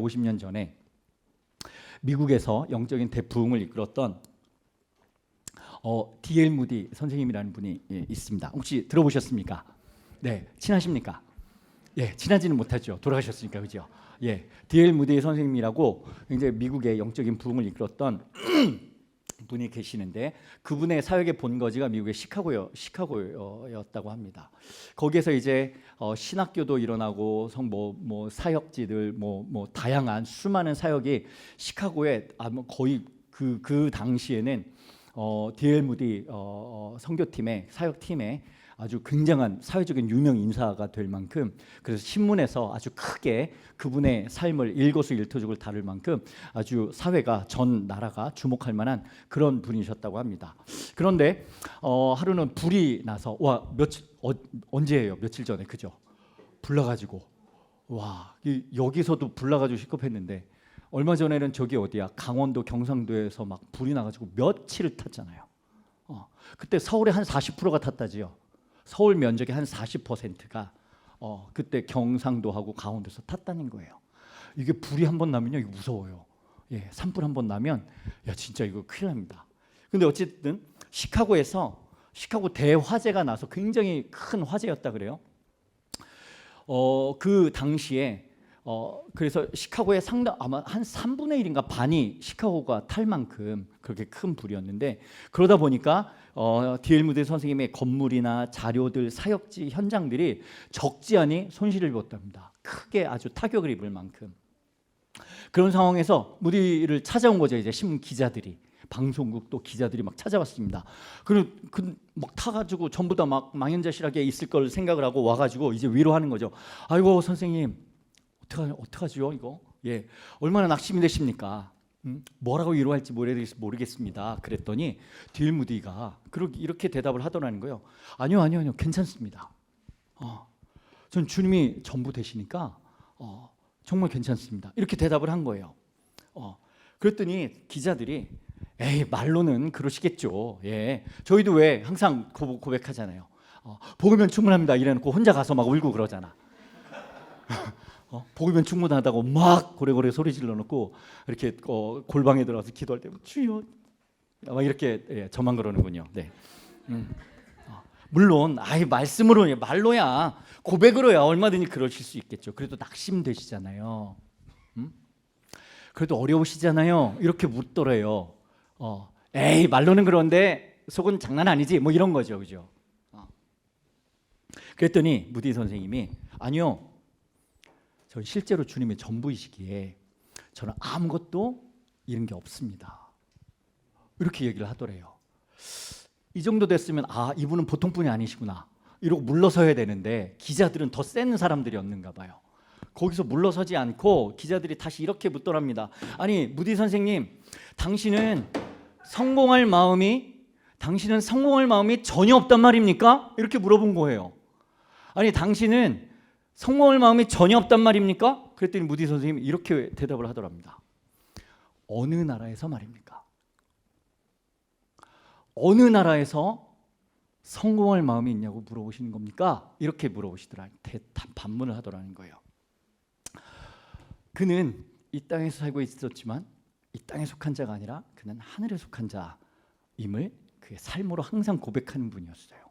150년 전에 미국에서 영적인 대부흥을 이끌었던 D.L. 무디 선생님이라는 분이 있습니다. 혹시 들어보셨습니까? 네, 친하십니까? 예, 친하지는 못하죠. 돌아가셨으니까, 그죠? 예, D.L. 무디 선생님이라고 이제 미국의 영적인 부흥을 이끌었던 분이 계시는데, 그분의 사역의 본거지가 미국의 시카고였다고 합니다. 거기에서 이제 신학교도 일어나고 사역지들 다양한 수많은 사역이 시카고에 거의 그 당시에는 D.L. 무디 선교팀의 사역팀에 아주 굉장한 사회적인 유명 인사가 될 만큼, 그래서 신문에서 아주 크게 그분의 삶을 일거수일투족을 다룰 만큼 아주 사회가, 전 나라가 주목할 만한 그런 분이셨다고 합니다. 그런데 하루는 불이 나서, 언제예요? 며칠 전에, 그죠? 불 나가지고, 여기서도 불 나가지고 시급했는데, 얼마 전에는 저기 어디야, 강원도 경상도에서 막 불이 나가지고 며칠을 탔잖아요. 그때 서울의 한 40%가 탔다지요. 서울 면적의 한 40%가 그때 경상도하고 강원도에서 탔다는 거예요. 이게 불이 한 번 나면요, 이거 무서워요. 예, 산불 한 번 나면 진짜 이거 큰일 납니다. 근데 어쨌든 시카고 대화재가 나서 굉장히 큰 화재였다 그래요. 그 당시에 그래서 시카고의 아마 한 3분의 1인가 반이 시카고가 탈 만큼 그렇게 큰 불이었는데, 그러다 보니까 D.L. 무디 선생님의 건물이나 자료들, 사역지 현장들이 적지 않은 손실을 입었답니다. 크게 아주 타격을 입을 만큼. 그런 상황에서 무디를 찾아온 거죠. 이제 신문 기자들이, 방송국 또 기자들이 막 찾아왔습니다. 그리고 막 타가지고 전부 다 막 망연자실하게 있을 걸 생각을 하고 와가지고 이제 위로하는 거죠. 아이고 선생님, 어떡하죠 이거? 예, 얼마나 낙심이 되십니까? 뭐라고 위로할지 모르겠습니다. 그랬더니 D.L. 무디가 이렇게 대답을 하더라는 거예요. 아니요, 괜찮습니다. 전 주님이 전부 되시니까 정말 괜찮습니다. 이렇게 대답을 한 거예요. 그랬더니 기자들이, 에이, 말로는 그러시겠죠. 예, 저희도 왜 항상 고백하잖아요. 복으면 충분합니다. 이래놓고 혼자 가서 막 울고 그러잖아. 복이면 충분하다고 막 고래고래 소리 질러놓고 이렇게 골방에 들어가서 기도할 때 주여 막 이렇게 저만 그러는군요. 네. 물론 말씀으로, 말로야, 고백으로야 얼마든지 그러실 수 있겠죠. 그래도 낙심되시잖아요. 그래도 어려우시잖아요. 이렇게 묻더래요. 에이, 말로는 그런데 속은 장난 아니지, 뭐 이런 거죠, 그죠? 그랬더니 무디 선생님이, 아니요, 저 실제로 주님의 전부이시기에 저는 아무것도 잃은 게 없습니다. 이렇게 얘기를 하더래요. 이 정도 됐으면 이분은 보통 분이 아니시구나 이러고 물러서야 되는데, 기자들은 더 센 사람들이었는가 봐요. 거기서 물러서지 않고 기자들이 다시 이렇게 묻더랍니다. 아니, 무디 선생님, 당신은 성공할 마음이 전혀 없단 말입니까? 이렇게 물어본 거예요. 아니, 당신은 성공할 마음이 전혀 없단 말입니까? 그랬더니 무디 선생님이 이렇게 대답을 하더랍니다. 어느 나라에서 말입니까? 어느 나라에서 성공할 마음이 있냐고 물어보시는 겁니까? 이렇게 반문을 하더라는 거예요. 그는 이 땅에서 살고 있었지만 이 땅에 속한 자가 아니라 그는 하늘에 속한 자임을 그의 삶으로 항상 고백하는 분이었어요.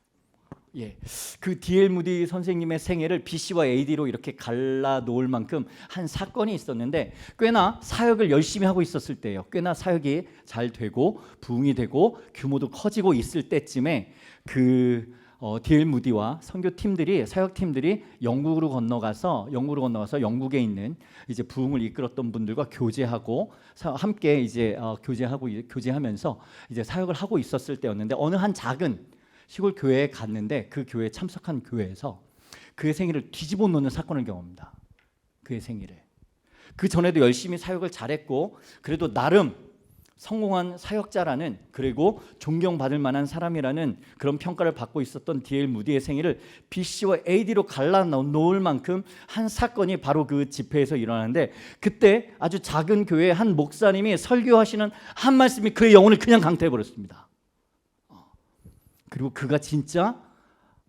예, 그 D.L. 무디 선생님의 생애를 BC와 AD로 이렇게 갈라놓을 만큼 한 사건이 있었는데, 꽤나 사역을 열심히 하고 있었을 때예요. 꽤나 사역이 잘 되고 부흥이 되고 규모도 커지고 있을 때쯤에 D.L. 무디와 선교팀들이, 사역팀들이 영국으로 건너가서 영국에 있는 이제 부흥을 이끌었던 분들과 교제하고 함께 이제 교제하면서 이제 사역을 하고 있었을 때였는데, 어느 한 작은 시골 교회에 갔는데 그 교회에 참석한 교회에서 그의 생애를 뒤집어 놓는 사건을 경험합니다. 그의 생애를. 그 전에도 열심히 사역을 잘했고 그래도 나름 성공한 사역자라는, 그리고 존경받을 만한 사람이라는 그런 평가를 받고 있었던 D.L. 무디의 생애를 BC와 AD로 갈라놓을 만큼 한 사건이 바로 그 집회에서 일어나는데, 그때 아주 작은 교회의 한 목사님이 설교하시는 한 말씀이 그의 영혼을 그냥 강타해버렸습니다. 그리고 그가 진짜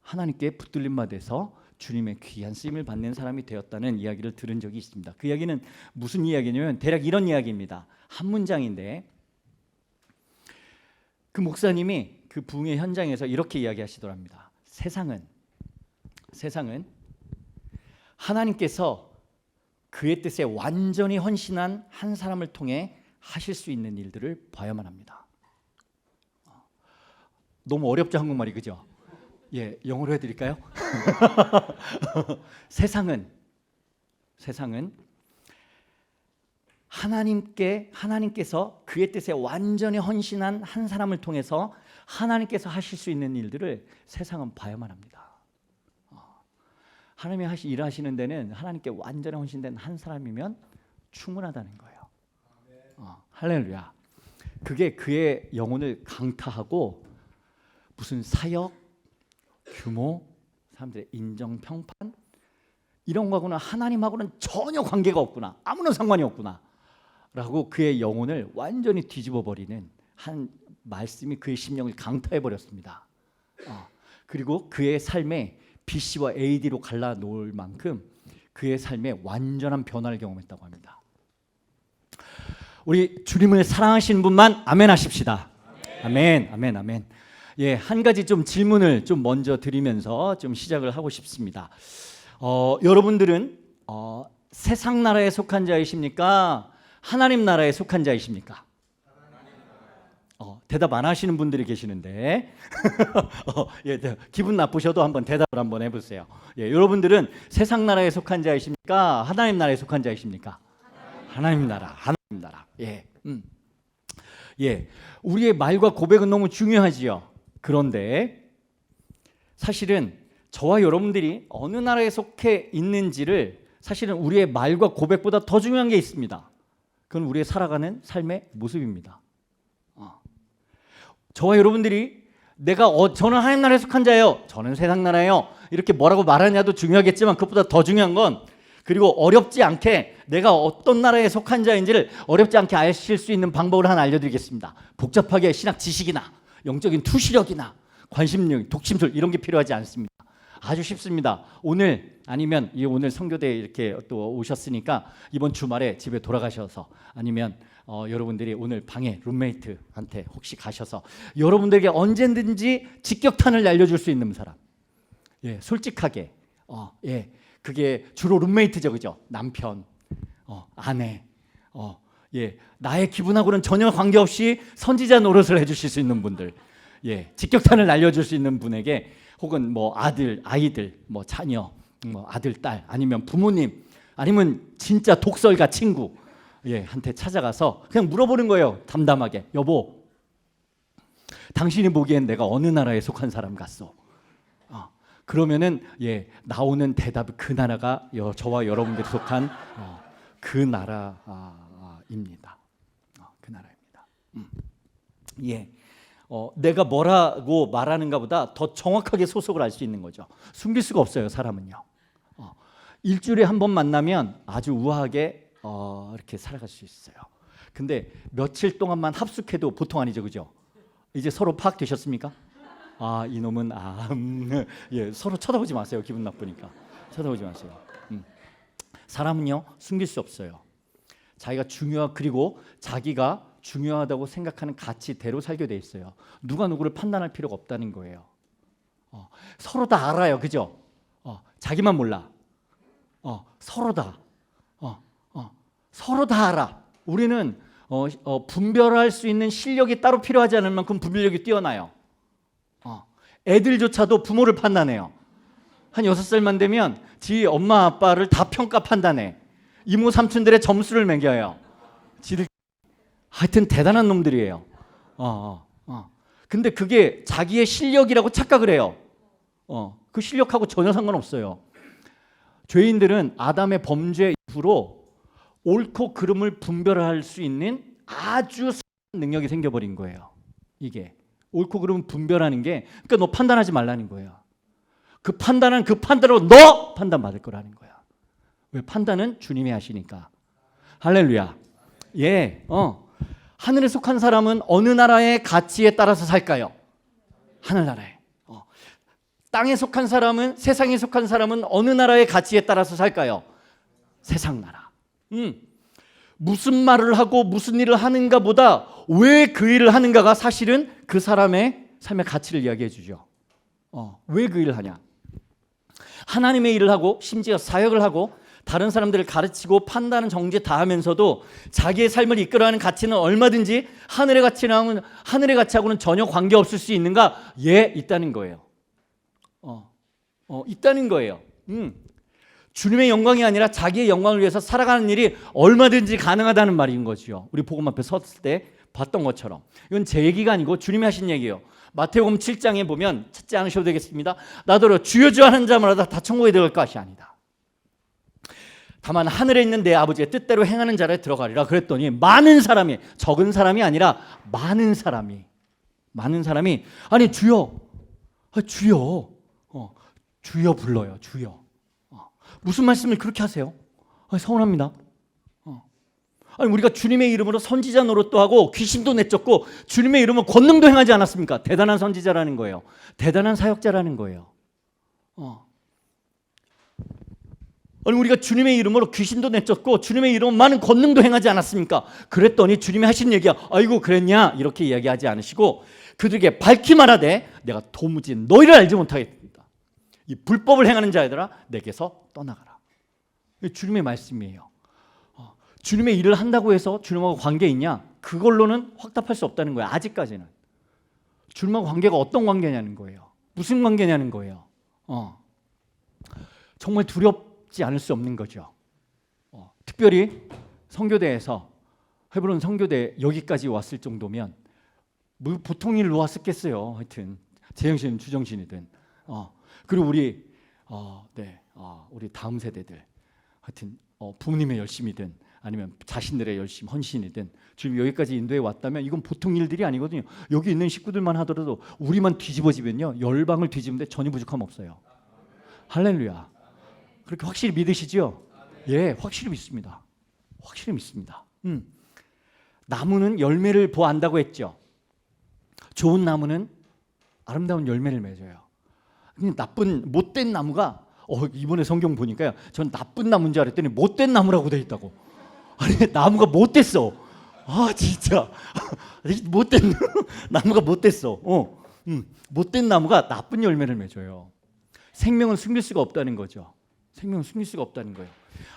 하나님께 붙들림 받아서 주님의 귀한 쓰임을 받는 사람이 되었다는 이야기를 들은 적이 있습니다. 그 이야기는 무슨 이야기냐면 대략 이런 이야기입니다. 한 문장인데 그 목사님이 그 부흥의 현장에서 이렇게 이야기하시더랍니다. 세상은 하나님께서 그의 뜻에 완전히 헌신한 한 사람을 통해 하실 수 있는 일들을 봐야만 합니다. 너무 어렵죠, 한국말이, 그죠? 예, 영어로 해드릴까요? 세상은 하나님께서 그의 뜻에 완전히 헌신한 한 사람을 통해서 하나님께서 하실 수 있는 일들을 세상은 봐야만 합니다. 하나님이 일하시는 데는 하나님께 완전히 헌신된 한 사람이면 충분하다는 거예요. 할렐루야. 그게 그의 영혼을 강타하고 무슨 사역, 규모, 사람들의 인정, 평판 이런 거하고는 하나님하고는 전혀 관계가 없구나, 아무런 상관이 없구나 라고 그의 영혼을 완전히 뒤집어 버리는 한 말씀이 그의 심령을 강타해 버렸습니다. 그리고 그의 삶에 BC와 AD로 갈라놓을 만큼 그의 삶에 완전한 변화를 경험했다고 합니다. 우리 주님을 사랑하시는 분만 아멘 하십시다. 아멘, 아멘, 아멘. 예, 한 가지 좀 질문을 좀 먼저 드리면서 좀 시작을 하고 싶습니다. 여러분들은 세상 나라에 속한 자이십니까? 하나님 나라에 속한 자이십니까? 대답 안 하시는 분들이 계시는데 예, 기분 나쁘셔도 한번 대답을 한번 해보세요. 예, 여러분들은 세상 나라에 속한 자이십니까? 하나님 나라에 속한 자이십니까? 하나님 나라. 예, 예, 우리의 말과 고백은 너무 중요하지요. 그런데 사실은 저와 여러분들이 어느 나라에 속해 있는지를 사실은 우리의 말과 고백보다 더 중요한 게 있습니다. 그건 우리의 살아가는 삶의 모습입니다. 저와 여러분들이 저는 하나님 나라에 속한 자예요, 저는 세상 나라예요, 이렇게 뭐라고 말하냐도 중요하겠지만 그것보다 더 중요한 건 그리고 어렵지 않게 내가 어떤 나라에 속한 자인지를 어렵지 않게 아실 수 있는 방법을 하나 알려드리겠습니다. 복잡하게 신학 지식이나 영적인 투시력이나 관심력, 독심술 이런 게 필요하지 않습니다. 아주 쉽습니다. 오늘 아니면 오늘 선교대에 이렇게 또 오셨으니까 이번 주말에 집에 돌아가셔서 아니면 여러분들이 오늘 방에 룸메이트한테 혹시 가셔서 여러분들에게 언제든지 직격탄을 날려줄 수 있는 사람, 예, 솔직하게, 예, 그게 주로 룸메이트죠, 그죠? 남편, 아내, 예, 나의 기분하고는 전혀 관계없이 선지자 노릇을 해주실 수 있는 분들, 예, 직격탄을 날려줄 수 있는 분에게 혹은 뭐 아이들, 뭐 자녀, 뭐 아들, 딸, 아니면 부모님, 아니면 진짜 독설가 친구, 예, 한테 찾아가서 그냥 물어보는 거예요. 담담하게. 여보, 당신이 보기엔 내가 어느 나라에 속한 사람 같소? 그러면은 예, 나오는 대답이 그 나라가 저와 여러분들이 속한 그 나라입니다. 그 나라입니다. 예, 내가 뭐라고 말하는가보다 더 정확하게 소속을 알 수 있는 거죠. 숨길 수가 없어요, 사람은요. 일주일에 한 번 만나면 아주 우아하게 이렇게 살아갈 수 있어요. 근데 며칠 동안만 합숙해도 보통 아니죠, 그죠? 이제 서로 파악되셨습니까? 이놈은 예, 서로 쳐다보지 마세요. 기분 나쁘니까 쳐다보지 마세요. 사람은요 숨길 수 없어요. 그리고 자기가 중요하다고 생각하는 가치대로 살게 돼 있어요. 누가 누구를 판단할 필요가 없다는 거예요. 서로 다 알아요, 그죠? 자기만 몰라. 서로 다 알아. 우리는 분별할 수 있는 실력이 따로 필요하지 않을 만큼 분별력이 뛰어나요. 애들조차도 부모를 판단해요. 한 6살만 되면 지 엄마 아빠를 다 평가 판단해. 이모 삼촌들의 점수를 매겨요. 하여튼 대단한 놈들이에요. 근데 그게 자기의 실력이라고 착각을 해요. 그 실력하고 전혀 상관없어요. 죄인들은 아담의 범죄 이후로 옳고 그름을 분별할 수 있는 아주 능력이 생겨버린 거예요. 이게 옳고 그름을 분별하는 게, 그러니까 너 판단하지 말라는 거예요. 그 판단은 그 판단으로 너 판단받을 거라는 거야. 왜? 판단은 주님이 하시니까. 할렐루야. 예, 하늘에 속한 사람은 어느 나라의 가치에 따라서 살까요? 하늘나라에. 땅에 속한 사람은, 세상에 속한 사람은 어느 나라의 가치에 따라서 살까요? 세상 나라. 무슨 말을 하고 무슨 일을 하는가 보다 왜 그 일을 하는가가 사실은 그 사람의 삶의 가치를 이야기해 주죠. 왜 그 일을 하냐? 하나님의 일을 하고 심지어 사역을 하고 다른 사람들을 가르치고 판단하는 정죄 다 하면서도 자기의 삶을 이끌어가는 가치는 얼마든지 하늘의 가치하고는 전혀 관계없을 수 있는가? 예, 있다는 거예요. 있다는 거예요. 주님의 영광이 아니라 자기의 영광을 위해서 살아가는 일이 얼마든지 가능하다는 말인 거죠. 우리 복음 앞에 섰을 때 봤던 것처럼. 이건 제 얘기가 아니고 주님이 하신 얘기예요. 마태복음 7장에 보면 찾지 않으셔도 되겠습니다. 나더러 주여 주여 하는 자마다 다 천국에 들어갈 것이 아니다. 다만 하늘에 있는 내 아버지의 뜻대로 행하는 자를 들어가리라. 그랬더니 많은 사람이, 적은 사람이 아니라 많은 사람이 아니 주여, 주여 불러요. 주여. 무슨 말씀을 그렇게 하세요? 서운합니다. 아니 우리가 주님의 이름으로 선지자 노릇도 하고 귀신도 내쫓고 주님의 이름으로 권능도 행하지 않았습니까? 대단한 선지자라는 거예요. 대단한 사역자라는 거예요. 아니 우리가 주님의 이름으로 귀신도 내쫓고 주님의 이름으로 많은 권능도 행하지 않았습니까? 그랬더니 주님이 하신 얘기야. 아이고 그랬냐? 이렇게 이야기하지 않으시고 그들에게 밝히 말하되 내가 도무지 너희를 알지 못하겠다. 이 불법을 행하는 자들아 내게서 떠나가라. 주님의 말씀이에요. 주님의 일을 한다고 해서 주님하고 관계 있냐? 그걸로는 확답할 수 없다는 거예요. 아직까지는. 주님하고 관계가 어떤 관계냐는 거예요. 무슨 관계냐는 거예요. 정말 두렵지 않을 수 없는 거죠. 특별히 성교대에서 헤브론 성교대 여기까지 왔을 정도면 뭐 보통 일로 왔었겠어요. 하여튼 제정신 주정신이든 그리고 우리 우리 다음 세대들 하여튼 부모님의 열심이든 아니면 자신들의 열심, 헌신이든 주님 여기까지 인도해 왔다면 이건 보통 일들이 아니거든요. 여기 있는 식구들만 하더라도 우리만 뒤집어지면요 열방을 뒤집는데 전혀 부족함 없어요. 할렐루야. 그렇게 확실히 믿으시죠? 예, 확실히 믿습니다. 확실히 믿습니다. 나무는 열매를 보아한다고 했죠. 좋은 나무는 아름다운 열매를 맺어요. 근데 나쁜 못된 나무가 이번에 성경 보니까요. 전 나쁜 나무인 줄 알았더니 못된 나무라고 돼 있다고. 아니 나무가 못됐어. 진짜 못된 나무가 못됐어. 못된 나무가 나쁜 열매를 맺어요. 생명은 숨길 수가 없다는 거죠. 생명은 숨길 수가 없다는 거예요.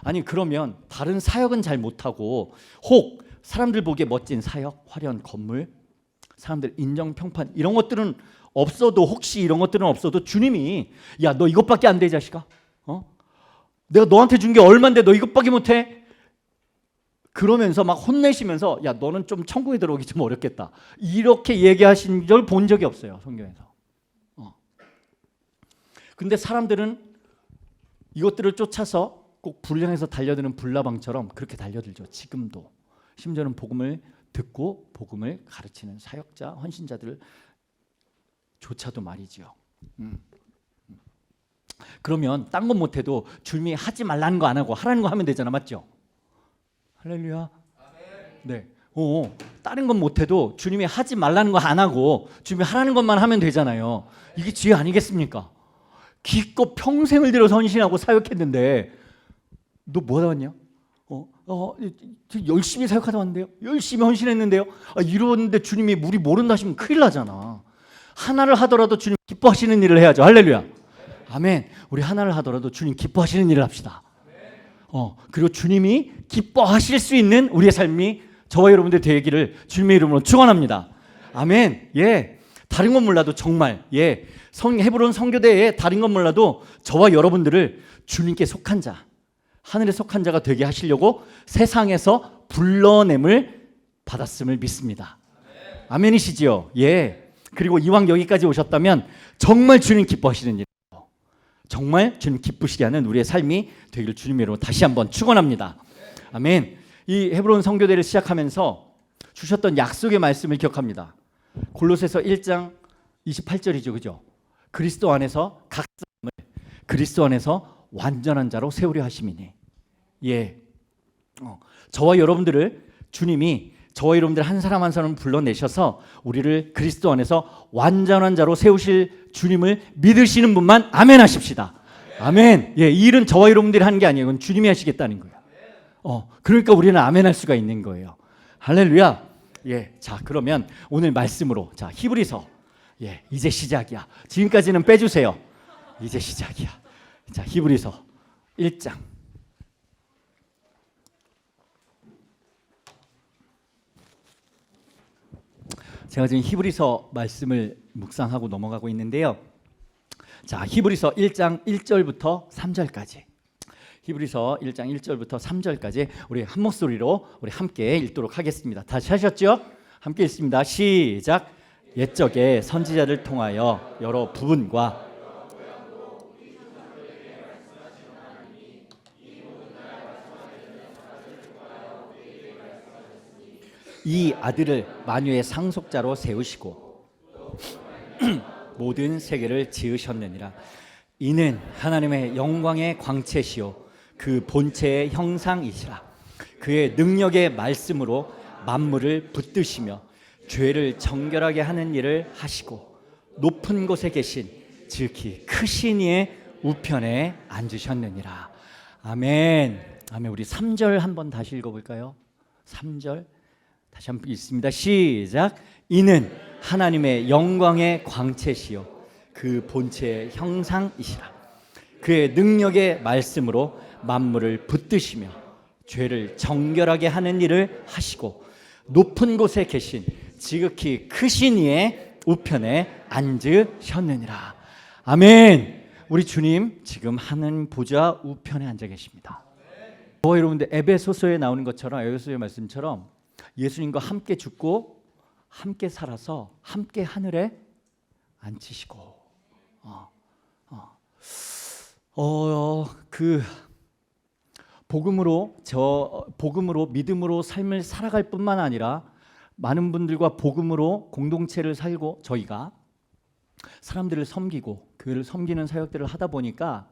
아니 그러면 다른 사역은 잘 못하고 혹 사람들 보기에 멋진 사역, 화려한 건물, 사람들 인정, 평판 이런 것들은 없어도 혹시 이런 것들은 없어도 주님이 야 너 이것밖에 안 돼 자식아. 내가 너한테 준 게 얼만데 너 이것밖에 못해? 그러면서 막 혼내시면서 야 너는 좀 천국에 들어오기 좀 어렵겠다. 이렇게 얘기하신 걸 본 적이 없어요. 성경에서. 근데 사람들은 이것들을 쫓아서 꼭 불량해서 달려드는 불나방처럼 그렇게 달려들죠. 지금도. 심지어는 복음을 듣고 복음을 가르치는 사역자, 헌신자들 조차도 말이죠. 그러면 딴 건 못해도 주님이 하지 말라는 거 안 하고 하라는 거 하면 되잖아. 맞죠? 할렐루야. 네. 다른 건 못해도 주님이 하지 말라는 거 안 하고 주님이 하라는 것만 하면 되잖아요. 이게 지혜 아니겠습니까? 기껏 평생을 들여 헌신하고 사역했는데 너 뭐 하다 왔냐? 열심히 사역하다 왔는데요. 열심히 헌신했는데요. 이러는데 주님이 우리 모른다 하시면 큰일 나잖아. 하나를 하더라도 주님 기뻐하시는 일을 해야죠. 할렐루야. 아멘. 우리 하나를 하더라도 주님 기뻐하시는 일을 합시다. 그리고 주님이 기뻐하실 수 있는 우리의 삶이 저와 여러분들 되기를 주님의 이름으로 축원합니다. 아멘. 예. 다른 건 몰라도 정말 헤브론 성교대에 다른 건 몰라도 저와 여러분들을 주님께 속한 자, 하늘에 속한 자가 되게 하시려고 세상에서 불러냄을 받았음을 믿습니다. 아멘이시지요? 예. 그리고 이왕 여기까지 오셨다면 정말 주님 기뻐하시는 일, 정말 주님 기쁘시게 하는 우리의 삶이 되기를 주님의 이름으로 다시 한번 축원합니다. 아멘. 이 헤브론 성교대를 시작하면서 주셨던 약속의 말씀을 기억합니다. 골로새서 1장 28절이죠. 그죠? 그리스도 안에서 각 사람을 그리스도 안에서 완전한 자로 세우려 하심이니. 예. 저와 여러분들을 주님이 저와 여러분들 한 사람 한 사람을 불러내셔서 우리를 그리스도 안에서 완전한 자로 세우실 주님을 믿으시는 분만 아멘 하십시다. 아멘. 예, 이 일은 저와 여러분들이 하는 게 아니에요. 이건 주님이 하시겠다는 거예요. 그러니까 우리는 아멘 할 수가 있는 거예요. 할렐루야. 예, 자 그러면 오늘 말씀으로 자 히브리서 예, 이제 시작이야. 지금까지는 빼주세요. 이제 시작이야. 자 히브리서 1장. 제가 지금 히브리서 말씀을 묵상하고 넘어가고 있는데요. 자, 히브리서 1장 1절부터 3절까지. 히브리서 1장 1절부터 3절까지 우리 한 목소리로 우리 함께 읽도록 하겠습니다. 다시 하셨죠? 함께 읽습니다. 시작. 옛적에 선지자를 통하여 여러 부분과 이 아들을 만유의 상속자로 세우시고 모든 세계를 지으셨느니라. 이는 하나님의 영광의 광채시요 그 본체의 형상이시라. 그의 능력의 말씀으로 만물을 붙드시며 죄를 정결하게 하는 일을 하시고 높은 곳에 계신 지극히 크신 이의 우편에 앉으셨느니라. 아멘. 아멘. 우리 3절 한번 다시 읽어볼까요? 3절 다시 한번 읽습니다. 시작. 이는 하나님의 영광의 광채시요 그 본체의 형상이시라. 그의 능력의 말씀으로 만물을 붙드시며 죄를 정결하게 하는 일을 하시고 높은 곳에 계신 지극히 크신 이의 우편에 앉으셨느니라. 아멘. 우리 주님 지금 하늘 보좌 우편에 앉아 계십니다. 저와 여러분들 에베소서에 나오는 것처럼 에베소서의 말씀처럼 예수님과 함께 죽고 함께 살아서 함께 하늘에 앉히시고 그 복음으로 믿음으로 삶을 살아갈 뿐만 아니라 많은 분들과 복음으로 공동체를 살고 저희가 사람들을 섬기고 교회를 섬기는 사역들을 하다 보니까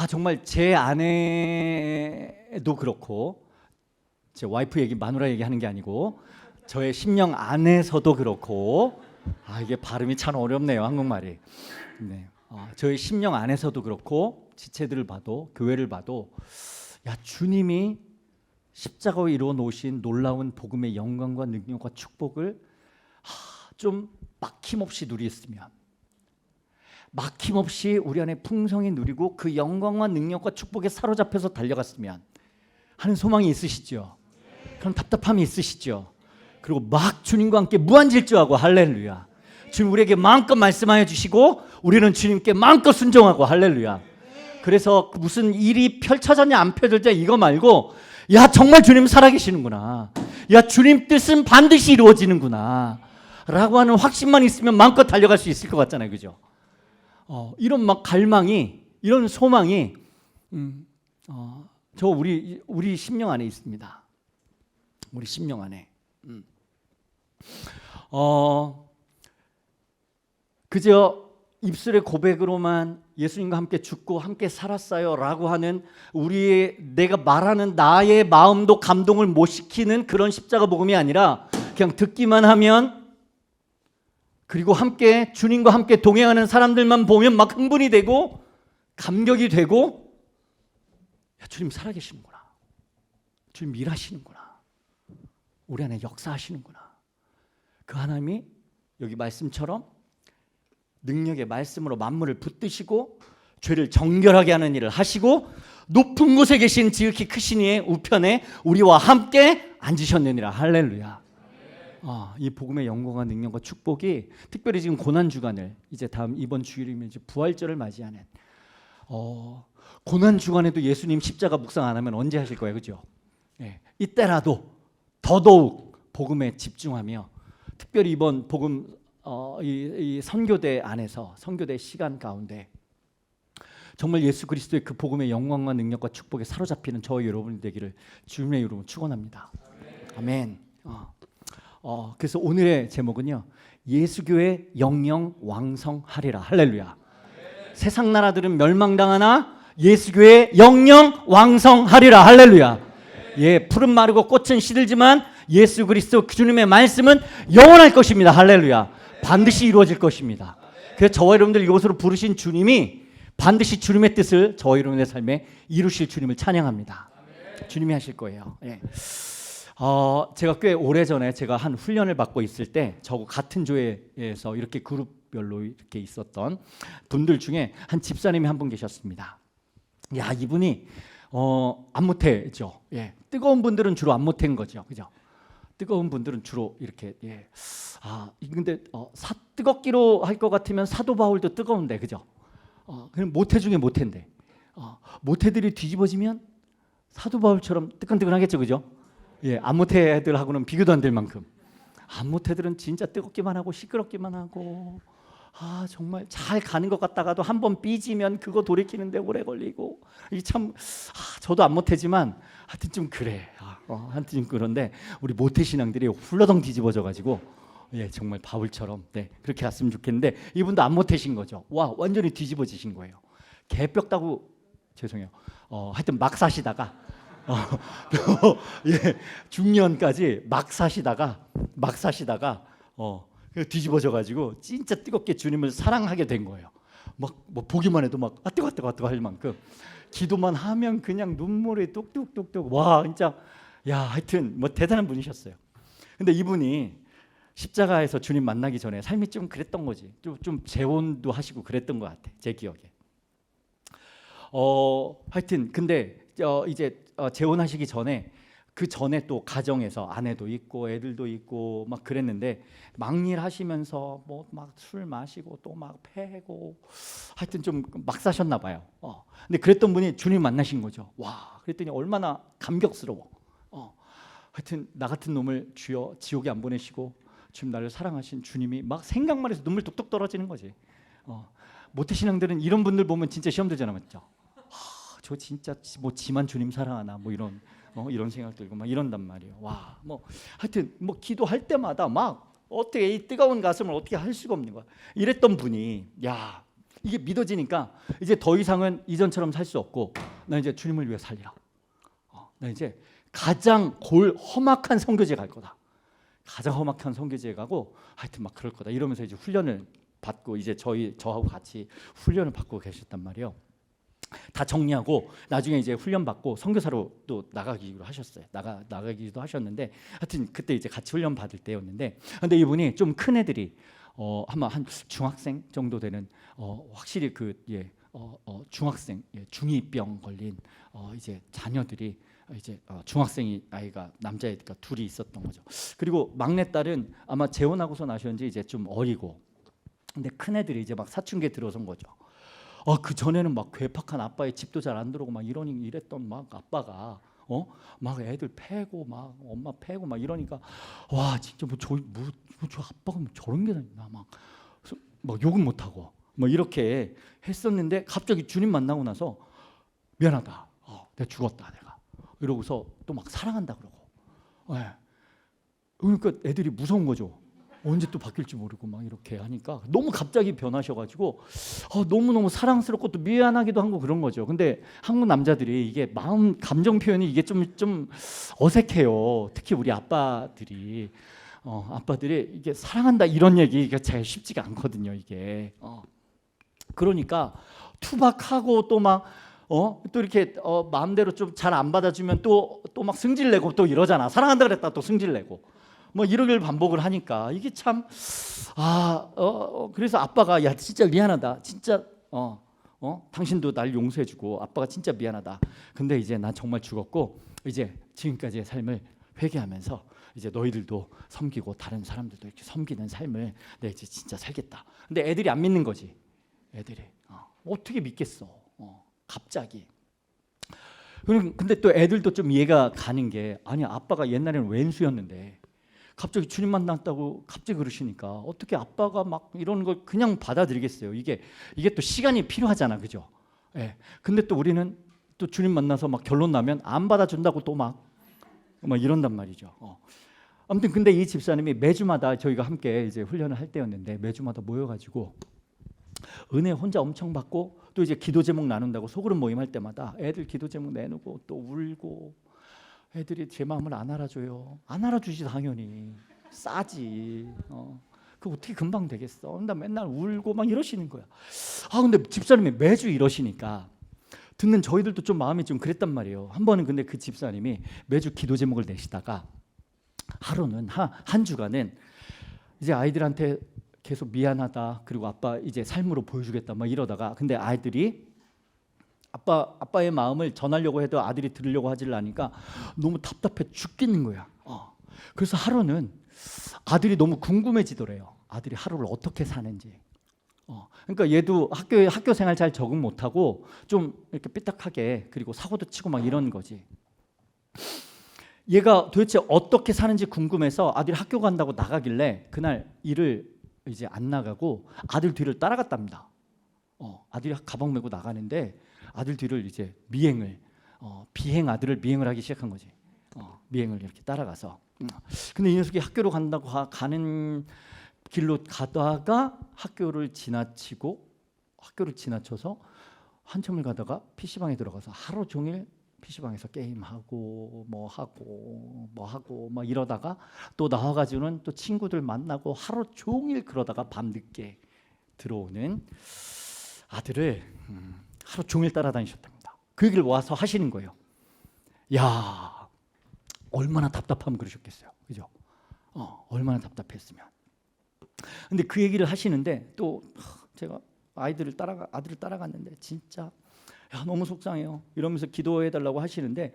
정말 제 아내도 그렇고 제 와이프 얘기 마누라 얘기하는 게 아니고 저의 심령 안에서도 그렇고 이게 발음이 참 어렵네요 한국말이. 네. 저의 심령 안에서도 그렇고 지체들을 봐도 교회를 봐도 주님이 십자가로 이루어 놓으신 놀라운 복음의 영광과 능력과 축복을 좀 막힘없이 누렸으면 막힘없이 우리 안에 풍성히 누리고 그 영광과 능력과 축복에 사로잡혀서 달려갔으면 하는 소망이 있으시죠? 그런 답답함이 있으시죠? 그리고 막 주님과 함께 무한질주하고 할렐루야. 주님 우리에게 마음껏 말씀하여 주시고 우리는 주님께 마음껏 순종하고 할렐루야. 그래서 무슨 일이 펼쳐졌냐 안 펼쳐졌냐 이거 말고 정말 주님 살아계시는구나. 주님 뜻은 반드시 이루어지는구나 라고 하는 확신만 있으면 마음껏 달려갈 수 있을 것 같잖아요. 그죠? 이런 막 갈망이 이런 소망이 저 우리 심령 안에 있습니다. 우리 심령 안에. 그저 입술의 고백으로만 예수님과 함께 죽고 함께 살았어요 라고 하는 내가 말하는 나의 마음도 감동을 못 시키는 그런 십자가 복음이 아니라 그냥 듣기만 하면 그리고 함께 주님과 함께 동행하는 사람들만 보면 막 흥분이 되고 감격이 되고 주님 살아계시는구나. 주님 일하시는구나. 우리 안에 역사하시는구나. 그 하나님이 여기 말씀처럼 능력의 말씀으로 만물을 붙드시고 죄를 정결하게 하는 일을 하시고 높은 곳에 계신 지극히 크신 이의 우편에 우리와 함께 앉으셨느니라. 할렐루야. 이 복음의 영광과 능력과 축복이 특별히 지금 고난주간을 이제 이번 주일이면 이제 부활절을 맞이하는 고난주간에도 예수님 십자가 묵상 안 하면 언제 하실 거예요? 그죠? 이때라도 더더욱 복음에 집중하며 특별히 이번 복음 이 선교대 안에서 선교대 시간 가운데 정말 예수 그리스도의 그 복음의 영광과 능력과 축복에 사로잡히는 저와 여러분이 되기를 주님의 이름으로 축원합니다. 아멘. 그래서 오늘의 제목은요. 예수교회 영영 왕성하리라. 할렐루야. 세상 나라들은 멸망당하나 예수교회 영영 왕성하리라. 할렐루야. 푸른 마르고 꽃은 시들지만 예수 그리스도 주님의 말씀은 영원할 것입니다. 할렐루야. 반드시 이루어질 것입니다. 그래서 저와 여러분들 이곳으로 부르신 주님이 반드시 주님의 뜻을 저와 여러분의 삶에 이루실 주님을 찬양합니다. 주님이 하실 거예요. 예. 제가 꽤 오래전에 제가 한 훈련을 받고 있을 때 저하고 같은 교회에서 이렇게 그룹별로 이렇게 있었던 분들 중에 한 집사님이 한 분 계셨습니다. 야, 이분이 안모태죠. 예. 뜨거운 분들은 주로 안모태인 거죠. 그죠? 뜨거운 분들은 주로 이렇게 예. 근데 뜨겁기로 할 것 같으면 사도 바울도 뜨거운데 그죠? 그럼 모태 중에 모태인데 모태들이 뒤집어지면 사도 바울처럼 뜨끈뜨끈하겠죠, 그죠? 예, 안모태들하고는 비교도 안 될 만큼 안모태들은 진짜 뜨겁기만 하고 시끄럽기만 하고 정말 잘 가는 것 같다가도 한번 삐지면 그거 돌이키는데 오래 걸리고 이 참 저도 안모태지만 하여튼 좀 그래. 하여튼 좀 그런데 우리 모태 신앙들이 훌러덩 뒤집어져 가지고 예, 정말 바울처럼 네, 그렇게 갔으면 좋겠는데 이분도 안모태신 거죠. 와, 완전히 뒤집어지신 거예요. 개벽 따고 죄송해요. 하여튼 막 사시다가 예, 중년까지 막 사시다가 뒤집어져 가지고 진짜 뜨겁게 주님을 사랑하게 된 거예요. 막 뭐 보기만 해도 막 뜨거 할 만큼 기도만 하면 그냥 눈물이 뚝뚝뚝뚝 와 진짜 야 하여튼 뭐 대단한 분이셨어요. 근데 이분이 십자가에서 주님 만나기 전에 삶이 좀 그랬던 거지. 좀 재혼도 하시고 그랬던 것 같아. 제 기억에. 하여튼 근데 이제 재혼하시기 전에 그 전에 또 가정에서 아내도 있고 애들도 있고 막 그랬는데 막일 하시면서 뭐 막 술 마시고 또 막 패고 하여튼 좀 막 사셨나 봐요. 근데 그랬던 분이 주님 만나신 거죠. 와, 그랬더니 얼마나 감격스러워. 하여튼 나 같은 놈을 주여 지옥에 안 보내시고 지금 나를 사랑하신 주님이 막 생각만 해서 눈물 뚝뚝 떨어지는 거지. 모태신앙들은 이런 분들 보면 진짜 시험 들잖아, 맞죠? 저 진짜 뭐 지만 주님 사랑하나 뭐 이런 생각 들고 막 이런단 말이에요. 와, 뭐 하여튼 뭐 기도할 때마다 막 어떻게 이 뜨거운 가슴을 어떻게 할 수가 없는 거야. 이랬던 분이 야 이게 믿어지니까 이제 더 이상은 이전처럼 살 수 없고 나 이제 주님을 위해 살리라. 나 이제 가장 험악한 선교지에 갈 거다. 가장 험악한 선교지에 가고 하여튼 막 그럴 거다. 이러면서 이제 훈련을 받고 이제 저하고 같이 훈련을 받고 계셨단 말이에요. 다 정리하고 나중에 이제 훈련 받고 선교사로 또 나가기로 하셨어요. 나가기도 하셨는데 하여튼 그때 이제 같이 훈련 받을 때였는데 근데 이분이 좀 큰 애들이 아마 한 중학생 정도 되는 확실히 중학생 중이병 걸린 이제 자녀들이 이제 중학생이 아이가 남자애가 둘이 있었던 거죠. 그리고 막내딸은 아마 재혼하고서 나셨는지 이제 좀 어리고 근데 큰 애들이 이제 막 사춘기에 들어선 거죠. 그 전에는 막 괴팍한 아빠의 집도 잘 안 들어오고 막 이랬던 막 아빠가 막 애들 패고 막 엄마 패고 막 이러니까 와 진짜 저 아빠가 뭐 저런 게 있나 막 욕은 못 하고 뭐 이렇게 했었는데 갑자기 주님 만나고 나서 미안하다. 내가 죽었다 내가 이러고서 또 막 사랑한다 그러고. 네. 그러니까 애들이 무서운 거죠. 언제 또 바뀔지 모르고 막 이렇게 하니까 너무 갑자기 변하셔가지고 너무너무 사랑스럽고 또 미안하기도 하고 그런 거죠. 근데 한국 남자들이 이게 마음 감정 표현이 이게 좀 어색해요. 특히 우리 아빠들이 이게 사랑한다 이런 얘기가 잘 쉽지가 않거든요. 이게 그러니까 투박하고 또 막 또 이렇게 마음대로 좀 잘 안 받아주면 또 막 승질내고 또 이러잖아. 사랑한다 그랬다 또 승질내고 뭐 이러길 반복을 하니까 이게 참 그래서 아빠가 야 진짜 미안하다 진짜 당신도 날 용서해주고 아빠가 진짜 미안하다. 근데 이제 난 정말 죽었고 이제 지금까지의 삶을 회개하면서 이제 너희들도 섬기고 다른 사람들도 이렇게 섬기는 삶을 내 이제 진짜 살겠다. 근데 애들이 안 믿는 거지. 애들이 어떻게 믿겠어? 갑자기. 근데 또 애들도 좀 이해가 가는 게 아니 아빠가 옛날에는 웬수였는데 갑자기 주님 만났다고 갑자기 그러시니까 어떻게 아빠가 막 이런 걸 그냥 받아들이겠어요. 이게 또 시간이 필요하잖아, 그죠? 예. 근데 또 우리는 또 주님 만나서 막 결론 나면 안 받아준다고 또 막 이런단 말이죠. 아무튼 근데 이 집사님이 매주마다 저희가 함께 이제 훈련을 할 때였는데 매주마다 모여가지고 은혜 혼자 엄청 받고 또 이제 기도 제목 나눈다고 소그룹 모임할 때마다 애들 기도 제목 내놓고 또 울고 애들이 제 마음을 안 알아줘요. 안 알아주지 당연히. 싸지. 그 어떻게 금방 되겠어. 나 맨날 울고 막 이러시는 거야. 근데 집사님이 매주 이러시니까 듣는 저희들도 좀 마음이 좀 그랬단 말이에요. 한 번은 근데 그 집사님이 매주 기도 제목을 내시다가 하루는 한 주간은 이제 아이들한테 계속 미안하다, 그리고 아빠 이제 삶으로 보여주겠다 막 이러다가, 근데 아이들이 아빠의 마음을 전하려고 해도 아들이 들으려고 하질 않으니까 너무 답답해 죽겠는 거야. 그래서 하루는 아들이 너무 궁금해지더래요. 아들이 하루를 어떻게 사는지. 그러니까 얘도 학교 생활 잘 적응 못하고 좀 이렇게 삐딱하게, 그리고 사고도 치고 막 이런 거지. 얘가 도대체 어떻게 사는지 궁금해서 아들이 학교 간다고 나가길래 그날 일을 이제 안 나가고 아들 뒤를 따라갔답니다. 아들이 가방 메고 나가는데 아들 뒤를 이제 비행 아들을 미행을 하기 시작한 거지. 미행을 이렇게 따라가서. 근데 이 녀석이 학교로 간다고 가는 길로 가다가 학교를 지나쳐서 한참을 가다가 PC방에 들어가서 하루 종일 PC방에서 게임하고 뭐 하고 막 이러다가 또 나와가지고는 또 친구들 만나고 하루 종일 그러다가 밤늦게 들어오는 아들을 하루 종일 따라다니셨답니다. 그 얘기를 와서 하시는 거예요. 야, 얼마나 답답하면 그러셨겠어요. 그죠? 얼마나 답답했으면. 근데 그 얘기를 하시는데 또 제가 아들을 따라갔는데 진짜 너무 속상해요 이러면서 기도해달라고 하시는데,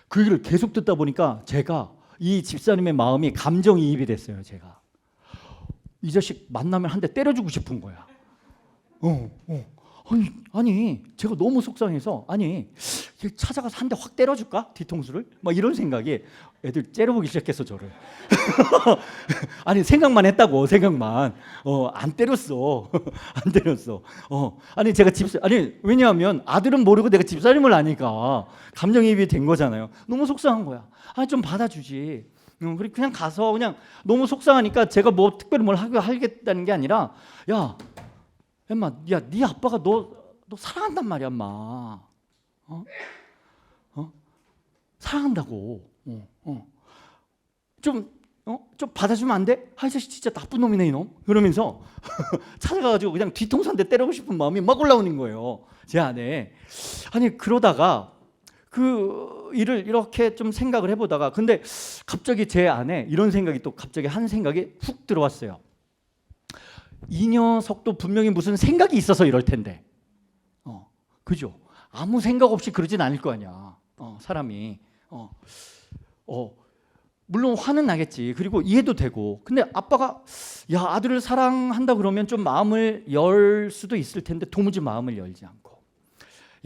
그 얘기를 계속 듣다 보니까 제가 이 집사님의 마음이 감정이입이 됐어요. 제가 이 자식 만나면 한 대 때려주고 싶은 거야. 아니 제가 너무 속상해서 찾아가서 한 대 확 때려줄까? 뒤통수를? 막 이런 생각이, 애들 째려보기 시작했어 저를. 아니 생각만 했다고. 생각만. 안 때렸어. 안 때렸어. 제가 왜냐하면 아들은 모르고 내가 집사님을 아니까 감정이입이 된 거잖아요. 너무 속상한 거야. 좀 받아주지. 그리고 그냥 가서 그냥 너무 속상하니까 제가 뭐 특별히 뭘 하겠다는 게 아니라, 야 엠마, 네 아빠가 너 사랑한단 말이야, 엄마. 사랑한다고. 좀 받아주면 안 돼? 이 자식 진짜 나쁜 놈이네 이놈. 그러면서 찾아가가지고 그냥 뒤통수 한 대 때리고 싶은 마음이 막 올라오는 거예요, 제 안에. 그러다가 그 일을 이렇게 좀 생각을 해보다가, 근데 갑자기 제 안에 이런 생각이 또 갑자기 한 생각이 훅 들어왔어요. 이 녀석도 분명히 무슨 생각이 있어서 이럴 텐데, 그죠? 아무 생각 없이 그러진 않을 거 아니야. 사람이. 물론 화는 나겠지. 그리고 이해도 되고. 근데 아빠가 아들을 사랑한다 그러면 좀 마음을 열 수도 있을 텐데 도무지 마음을 열지 않고,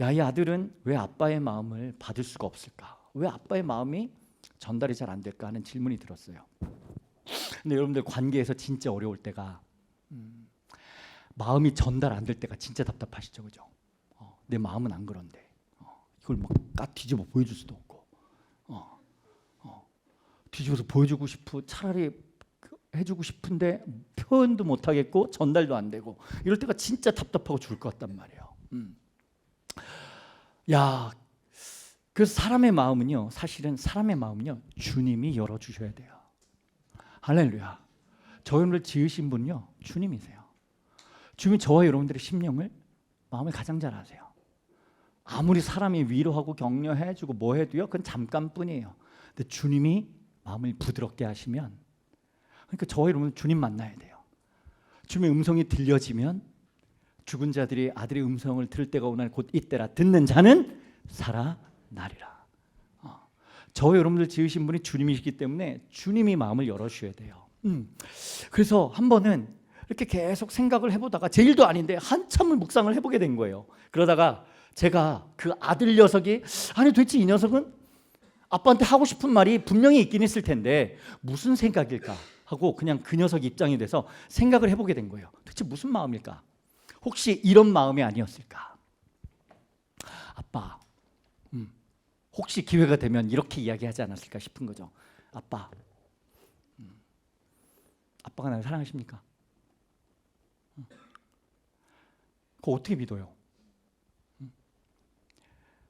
이 아들은 왜 아빠의 마음을 받을 수가 없을까? 왜 아빠의 마음이 전달이 잘 안 될까 하는 질문이 들었어요. 근데 여러분들 관계에서 진짜 어려울 때가, 마음이 전달 안 될 때가 진짜 답답하시죠, 그죠? 내 마음은 안 그런데 이걸 막 뒤집어 보여줄 수도 없고, 뒤집어서 보여주고 차라리 해주고 싶은데 표현도 못 하겠고 전달도 안 되고, 이럴 때가 진짜 답답하고 죽을 것 같단 말이에요. 그래서 사람의 마음은요 주님이 열어주셔야 돼요. 할렐루야. 저 여러분을 지으신 분요 주님이세요. 주님이 저와 여러분들의 심령을, 마음을 가장 잘 아세요. 아무리 사람이 위로하고 격려해주고 뭐 해도요, 그건 잠깐뿐이에요. 근데 주님이 마음을 부드럽게 하시면, 그러니까 저와 여러분은 주님 만나야 돼요. 주님의 음성이 들려지면, 죽은 자들이 아들의 음성을 들을 때가 오나 곧 이때라, 듣는 자는 살아나리라. 저와 여러분들 지으신 분이 주님이시기 때문에 주님이 마음을 열어주셔야 돼요. 그래서 한 번은 이렇게 계속 생각을 해보다가, 제 일도 아닌데 한참을 묵상을 해보게 된 거예요. 그러다가 제가 그 아들 녀석이, 도대체 이 녀석은 아빠한테 하고 싶은 말이 분명히 있긴 있을 텐데 무슨 생각일까 하고 그냥 그 녀석 입장이 돼서 생각을 해보게 된 거예요. 도대체 무슨 마음일까? 혹시 이런 마음이 아니었을까? 아빠, 혹시 기회가 되면 이렇게 이야기하지 않았을까 싶은 거죠. 아빠가 나를 사랑하십니까? 그거 어떻게 믿어요?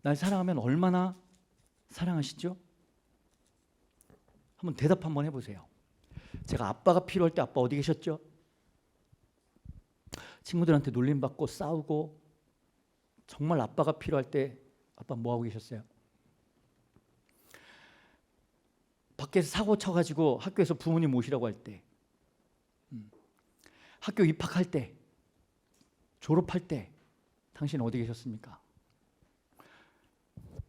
날 사랑하면 얼마나 사랑하시죠? 한번 대답 한번 해보세요. 제가 아빠가 필요할 때 아빠 어디 계셨죠? 친구들한테 놀림받고 싸우고 정말 아빠가 필요할 때 아빠 뭐 하고 계셨어요? 밖에서 사고 쳐가지고 학교에서 부모님 모시라고 할 때, 학교 입학할 때, 졸업할 때 당신 어디 계셨습니까?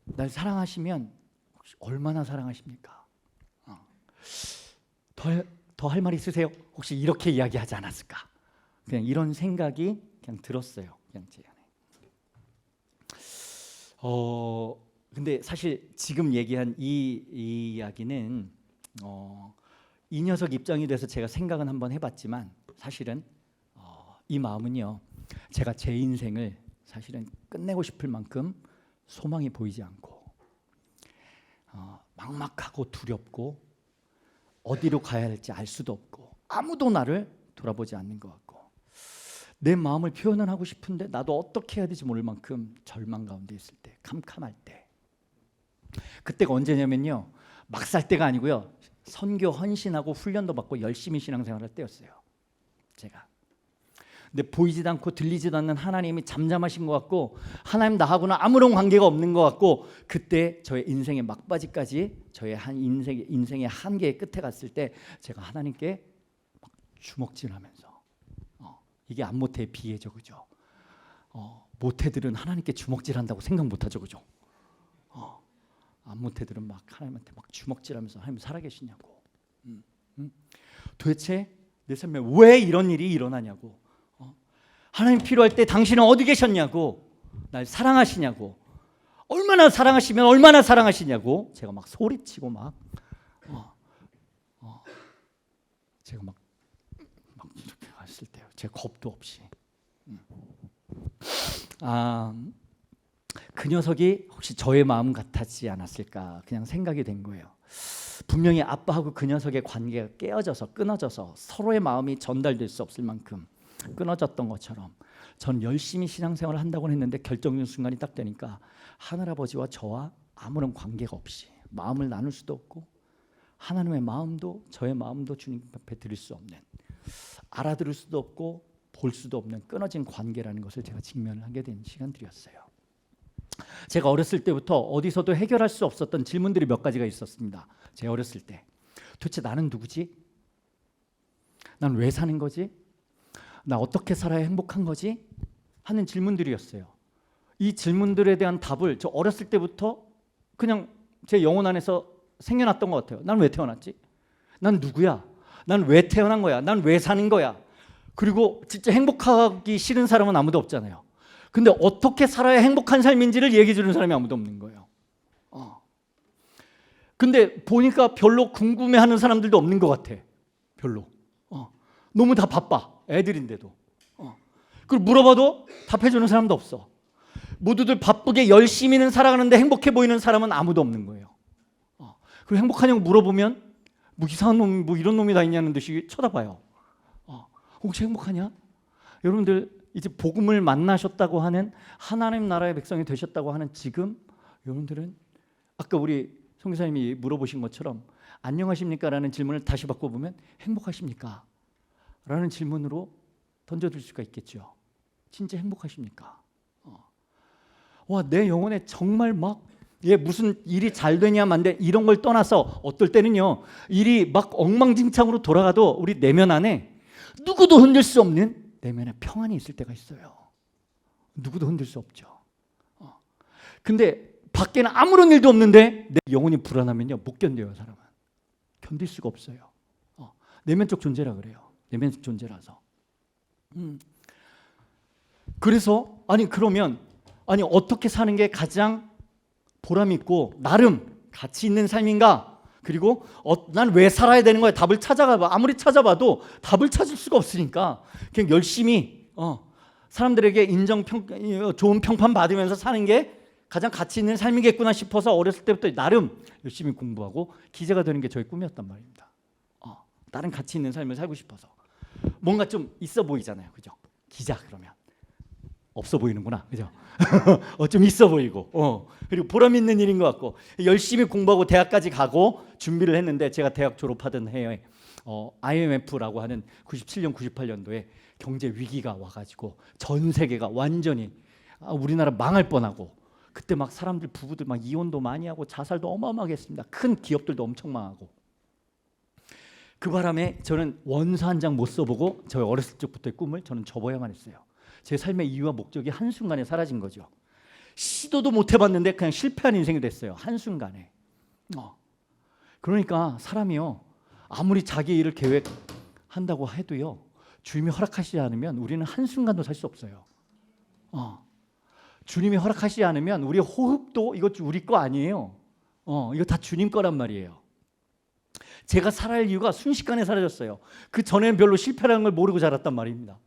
날 사랑하시면 혹시 얼마나 사랑하십니까? 더 할 말 있으세요? 혹시 이렇게 이야기하지 않았을까? 그냥 이런 생각이 그냥 들었어요. 그냥 제 안에. 근데 사실 지금 얘기한 이 이야기는 이 녀석 입장이 돼서 제가 생각은 한번 해봤지만 사실은 이 마음은요, 제가 제 인생을 사실은 끝내고 싶을 만큼 소망이 보이지 않고 막막하고 두렵고 어디로 가야 할지 알 수도 없고 아무도 나를 돌아보지 않는 것 같고 내 마음을 표현은 하고 싶은데 나도 어떻게 해야 될지 모를 만큼 절망 가운데 있을 때, 캄캄할 때, 그때가 언제냐면요, 막 살 때가 아니고요, 선교 헌신하고 훈련도 받고 열심히 신앙생활할 때였어요. 제가. 근데 보이지도 않고 들리지도 않는 하나님이 잠잠하신 것 같고 하나님 나하고는 아무런 관계가 없는 것 같고 그때 저의 인생의 막바지까지 저의 한 인생의 한계의 끝에 갔을 때 제가 하나님께 막 주먹질하면서 이게 안모태의 비애죠, 그죠? 모태들은 하나님께 주먹질한다고 생각 못하죠, 그죠? 안모태들은 막 하나님한테 막 주먹질하면서 하나님 살아계시냐고, 도대체 내 삶에 왜 이런 일이 일어나냐고, 하나님 필요할 때 당신은 어디 계셨냐고, 날 사랑하시냐고, 얼마나 사랑하시면 얼마나 사랑하시냐고 제가 막 소리치고 막 제가 막 이렇게 했을 때요, 제 겁도 없이 그 녀석이 혹시 저의 마음 같았지 않았을까 그냥 생각이 된 거예요. 분명히 아빠하고 그 녀석의 관계가 깨어져서 끊어져서 서로의 마음이 전달될 수 없을 만큼 끊어졌던 것처럼 전 열심히 신앙생활을 한다고 했는데 결정적인 순간이 딱 되니까 하늘아버지와 저와 아무런 관계가 없이 마음을 나눌 수도 없고 하나님의 마음도 저의 마음도 주님 앞에 드릴 수 없는, 알아들을 수도 없고 볼 수도 없는 끊어진 관계라는 것을 제가 직면을 하게 된 시간들이었어요. 제가 어렸을 때부터 어디서도 해결할 수 없었던 질문들이 몇 가지가 있었습니다. 제 어렸을 때 도대체 나는 누구지? 난 왜 사는 거지? 나 어떻게 살아야 행복한 거지? 하는 질문들이었어요. 이 질문들에 대한 답을 저 어렸을 때부터 그냥 제 영혼 안에서 생겨났던 것 같아요. 난 왜 태어났지? 난 누구야? 난 왜 태어난 거야? 난 왜 사는 거야? 그리고 진짜 행복하기 싫은 사람은 아무도 없잖아요. 근데 어떻게 살아야 행복한 삶인지를 얘기해 주는 사람이 아무도 없는 거예요. 근데 보니까 별로 궁금해하는 사람들도 없는 것 같아. 별로. 너무 다 바빠. 애들인데도. 그걸 물어봐도 답해주는 사람도 없어. 모두들 바쁘게 열심히는 살아가는데 행복해 보이는 사람은 아무도 없는 거예요. 그리고 행복하냐고 물어보면 뭐 이상한 놈, 뭐 이런 놈이 다 있냐는 듯이 쳐다봐요. 혹시 행복하냐? 여러분들 이제 복음을 만나셨다고 하는 하나님 나라의 백성이 되셨다고 하는 지금 여러분들은 아까 우리 선교사님이 물어보신 것처럼 안녕하십니까? 라는 질문을 다시 바꿔보면 행복하십니까? 라는 질문으로 던져줄 수가 있겠죠. 진짜 행복하십니까? 와, 내 영혼에 정말 막 무슨 일이 잘 되냐 만데 이런 걸 떠나서 어떨 때는요 일이 막 엉망진창으로 돌아가도 우리 내면 안에 누구도 흔들 수 없는 내면에 평안이 있을 때가 있어요. 누구도 흔들 수 없죠. 근데 밖에는 아무런 일도 없는데 내 영혼이 불안하면요 못 견뎌요. 사람은 견딜 수가 없어요. 내면적 존재라 그래요. 내면적 존재라서. 그래서 그러면 어떻게 사는 게 가장 보람 있고 나름 가치 있는 삶인가? 그리고 난 왜 살아야 되는 거야? 답을 찾아가 아무리 찾아봐도 답을 찾을 수가 없으니까 그냥 열심히 사람들에게 좋은 평판 받으면서 사는 게 가장 가치 있는 삶이겠구나 싶어서 어렸을 때부터 나름 열심히 공부하고 기자가 되는 게 저의 꿈이었단 말입니다. 다른 가치 있는 삶을 살고 싶어서 뭔가 좀 있어 보이잖아요, 그죠? 기자 그러면 없어 보이는구나, 그죠? 좀 있어 보이고, 그리고 보람 있는 일인 것 같고, 열심히 공부하고 대학까지 가고 준비를 했는데, 제가 대학 졸업하던 해에 IMF라고 하는 97년, 98년도에 경제 위기가 와가지고 전 세계가 완전히 우리나라 망할 뻔하고, 그때 막 사람들 부부들 막 이혼도 많이 하고 자살도 어마어마하게 했습니다. 큰 기업들도 엄청 망하고. 그 바람에 저는 원서 한 장 못 써보고 저희 어렸을 적부터의 꿈을 저는 접어야만 했어요. 제 삶의 이유와 목적이 한순간에 사라진 거죠. 시도도 못 해봤는데 그냥 실패한 인생이 됐어요. 한순간에. 그러니까 사람이요, 아무리 자기 일을 계획한다고 해도요, 주님이 허락하시지 않으면 우리는 한순간도 살 수 없어요. 주님이 허락하시지 않으면 우리의 호흡도 이거 우리 거 아니에요. 이거 다 주님 거란 말이에요. 제가 살아갈 이유가 순식간에 사라졌어요. 그 전에는 별로 실패라는 걸 모르고 자랐단 말입니다.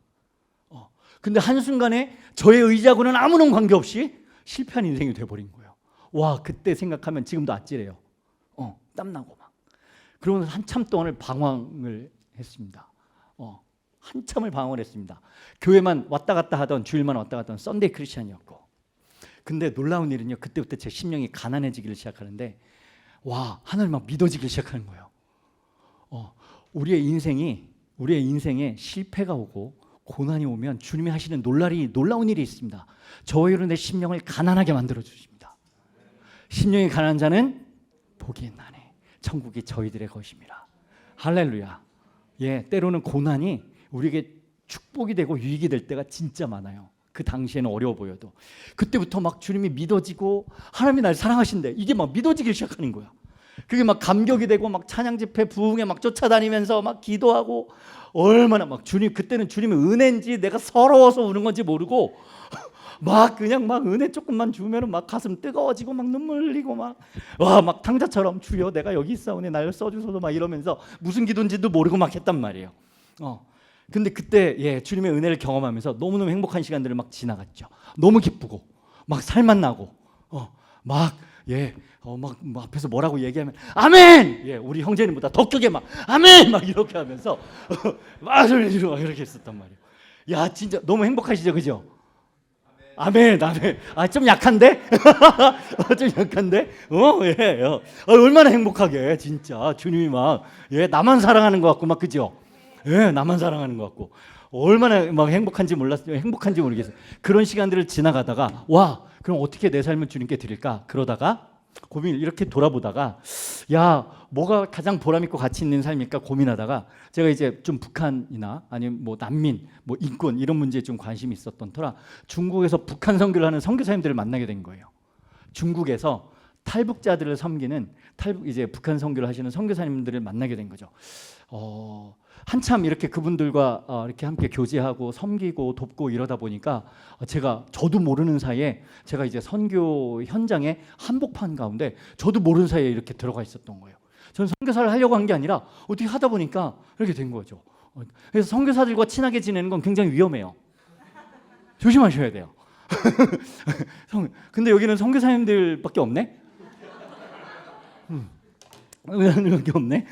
근데 한순간에 저의 의지하고는 아무런 관계없이 실패한 인생이 돼버린 거예요. 와, 그때 생각하면 지금도 아찔해요. 땀나고 막. 그러면서 한참 동안을 방황을 했습니다. 한참을 방황을 했습니다. 교회만 왔다 갔다 하던, 주일만 왔다 갔다 하던 썬데이 크리스찬이었고, 근데 놀라운 일은요, 그때부터 제 심령이 가난해지기를 시작하는데, 와, 하나님 막 믿어지기 시작하는 거예요. 우리의 인생에 실패가 오고 고난이 오면 주님이 하시는 놀라운 일이 있습니다. 저희로 내 심령을 가난하게 만들어 주십니다. 심령이 가난한 자는 복이 있나니 천국이 저희들의 것입니다. 할렐루야. 때로는 고난이 우리에게 축복이 되고 유익이 될 때가 진짜 많아요. 그 당시에는 어려워 보여도 그때부터 막 주님이 믿어지고 하나님이 날 사랑하신대, 이게 막 믿어지기 시작하는 거야. 그게 막 감격이 되고 막 찬양 집회 부흥에 막 쫓아다니면서 막 기도하고, 얼마나 막 그때는 주님의 은혜인지 내가 서러워서 우는 건지 모르고 막 그냥 막 은혜 조금만 주면은 막 가슴 뜨거워지고 막 눈물 흘리고 막 탕자처럼 주여 내가 여기 있사오니 날 써주소서 막 이러면서 무슨 기도인지도 모르고 막 했단 말이에요. 근데 그때 주님의 은혜를 경험하면서 너무너무 행복한 시간들을 막 지나갔죠. 너무 기쁘고 막 살맛 나고 막 앞에서 뭐라고 얘기하면 아멘! 우리 형제님보다 더 크게 막 아멘! 막 이렇게 하면서 막 이렇게 했었단 말이에요. 야, 진짜 너무 행복하시죠, 그죠? 아멘, 아멘. 좀 약한데? 좀 약한데? 얼마나 행복하게, 진짜. 주님이 막, 나만 사랑하는 것 같고, 막, 그죠? 나만 사랑하는 것 같고. 얼마나 막 행복한지 모르겠어요. 그런 시간들을 지나가다가, 와, 그럼 어떻게 내 삶을 주님께 드릴까? 그러다가, 고민을 이렇게 돌아보다가, 뭐가 가장 보람있고 가치 있는 삶일까 고민하다가, 제가 이제 좀 북한이나 아니면 뭐 난민, 뭐 인권 이런 문제에 좀 관심이 있었던 터라 중국에서 북한 선교를 하는 선교사님들을 만나게 된 거예요. 중국에서 탈북자들을 섬기는 이제 북한 선교를 하시는 선교사님들을 만나게 된 거죠. 한참 이렇게 그분들과 이렇게 함께 교제하고 섬기고 돕고 이러다 보니까 저도 모르는 사이에 제가 이제 선교 현장에 한복판 가운데 저도 모르는 사이에 이렇게 들어가 있었던 거예요. 저는 선교사를 하려고 한 게 아니라 어떻게 하다 보니까 이렇게 된 거죠. 그래서 선교사들과 친하게 지내는 건 굉장히 위험해요. 조심하셔야 돼요. 근데 여기는 선교사님들밖에 없네? 밖에 없네?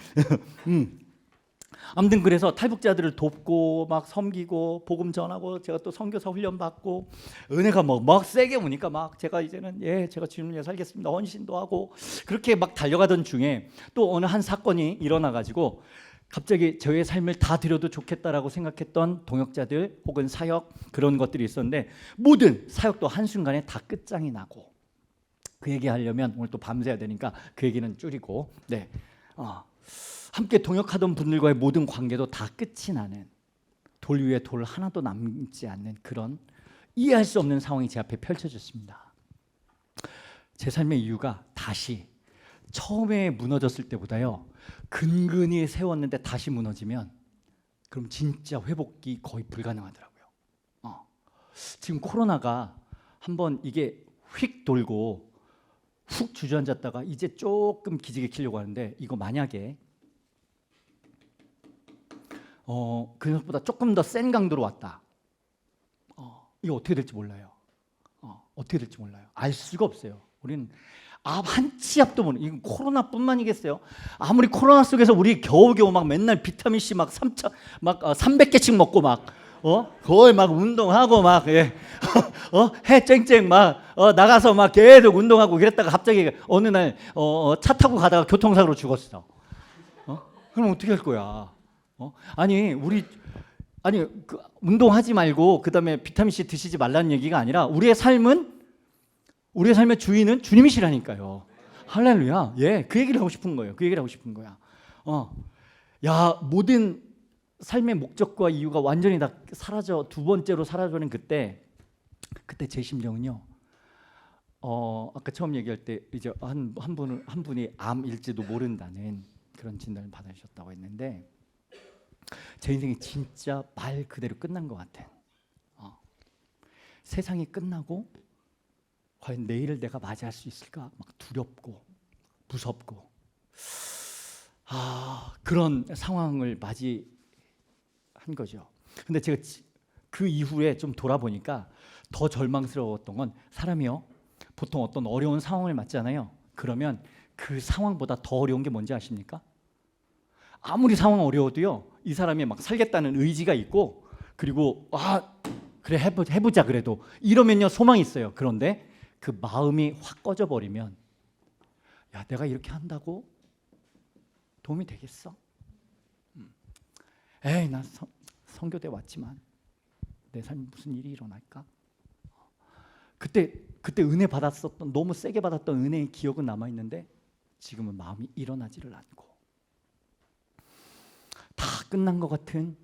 아무튼 그래서 탈북자들을 돕고 막 섬기고 복음 전하고, 제가 또 선교사 훈련 받고 은혜가 막 세게 오니까 막 제가 이제는 제가 주님 위해 살겠습니다 헌신도 하고 그렇게 막 달려가던 중에 또 어느 한 사건이 일어나 가지고 갑자기 저의 삶을 다 드려도 좋겠다라고 생각했던 동역자들 혹은 사역 그런 것들이 있었는데, 모든 사역도 한순간에 다 끝장이 나고, 그 얘기하려면 오늘 또 밤새야 되니까 그 얘기는 줄이고, 함께 동역하던 분들과의 모든 관계도 다 끝이 나는, 돌 위에 돌 하나도 남지 않는 그런 이해할 수 없는 상황이 제 앞에 펼쳐졌습니다. 제 삶의 이유가 다시 처음에 무너졌을 때보다요, 근근히 세웠는데 다시 무너지면 그럼 진짜 회복이 거의 불가능하더라고요. 지금 코로나가 한번 이게 휙 돌고 훅 주저앉았다가 이제 조금 기지개 키려고 하는데, 이거 만약에 그것보다 조금 더 센 강도로 왔다, 이거 어떻게 될지 몰라요. 어떻게 될지 몰라요. 알 수가 없어요. 우리는 한 치 앞도 모르는, 이건 코로나뿐만이겠어요. 아무리 코로나 속에서 우리 겨우겨우 막 맨날 비타민 C 막 300개씩 먹고 막 거의 막 운동하고 막 해 쨍쨍 막 나가서 막 계속 운동하고 그랬다가 갑자기 어느 날 차 타고 가다가 교통사고로 죽었어. 그럼 어떻게 할 거야? 아니 그 운동하지 말고 그다음에 비타민 C 드시지 말라는 얘기가 아니라 우리의 삶의 주인은 주님이시라니까요. 할렐루야. 예, 그 얘기를 하고 싶은 거예요. 그 얘기를 하고 싶은 거야. 야, 모든 삶의 목적과 이유가 완전히 다 사라져, 두 번째로 사라져는 그때 제 심정은요. 아까 처음 얘기할 때 이제 한 분이 암일지도 모른다는 그런 진단을 받으셨다고 했는데 제 인생이 진짜 말 그대로 끝난 것 같아. 세상이 끝나고 과연 내일을 내가 맞이할 수 있을까? 막 두렵고 무섭고 그런 상황을 맞이한 거죠. 근데 제가 그 이후에 좀 돌아보니까 더 절망스러웠던 건 사람이요. 보통 어떤 어려운 상황을 맞잖아요. 그러면 그 상황보다 더 어려운 게 뭔지 아십니까? 아무리 상황 어려워도요. 이 사람이 막 살겠다는 의지가 있고 그리고 그래 해보자 그래도 이러면요 소망이 있어요. 그런데 그 마음이 확 꺼져버리면 야 내가 이렇게 한다고 도움이 되겠어? 에이 나 선교대 왔지만 내 삶에 무슨 일이 일어날까? 그때 은혜 받았었던 너무 세게 받았던 은혜의 기억은 남아 있는데 지금은 마음이 일어나지를 않고 다 끝난 것 같은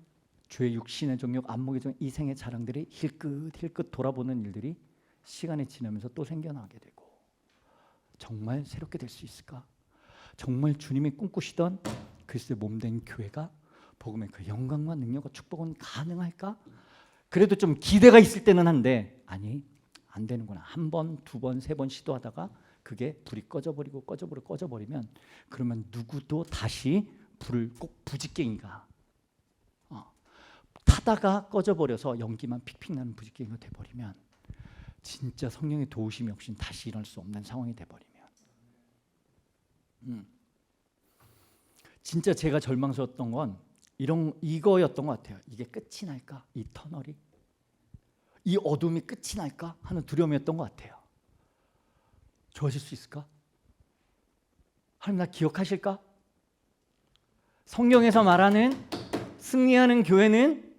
죄의 육신의 정욕, 안목의 정욕, 이생의 자랑들이 힐끗 돌아보는 일들이 시간이 지나면서 또 생겨나게 되고 정말 새롭게 될 수 있을까? 정말 주님이 꿈꾸시던 그리스도의 몸된 교회가 복음의 그 영광과 능력과 축복은 가능할까? 그래도 좀 기대가 있을 때는 한데 아니 안 되는구나. 한 번, 두 번, 세 번 시도하다가 그게 불이 꺼져버리면 그러면 누구도 다시 불을 꼭 부직갱이가 타다가 꺼져버려서 연기만 픽픽 나는 부직갱이가 돼버리면 진짜 성령의 도우심이 없이는 다시 일어날 수 없는 상황이 돼버리면 진짜 제가 절망스러웠던 건 이거였던 것 같아요. 이게 끝이 날까? 이 터널이? 이 어둠이 끝이 날까? 하는 두려움이었던 것 같아요. 좋아질 수 있을까? 하나님 나 기억하실까? 성경에서 말하는 승리하는 교회는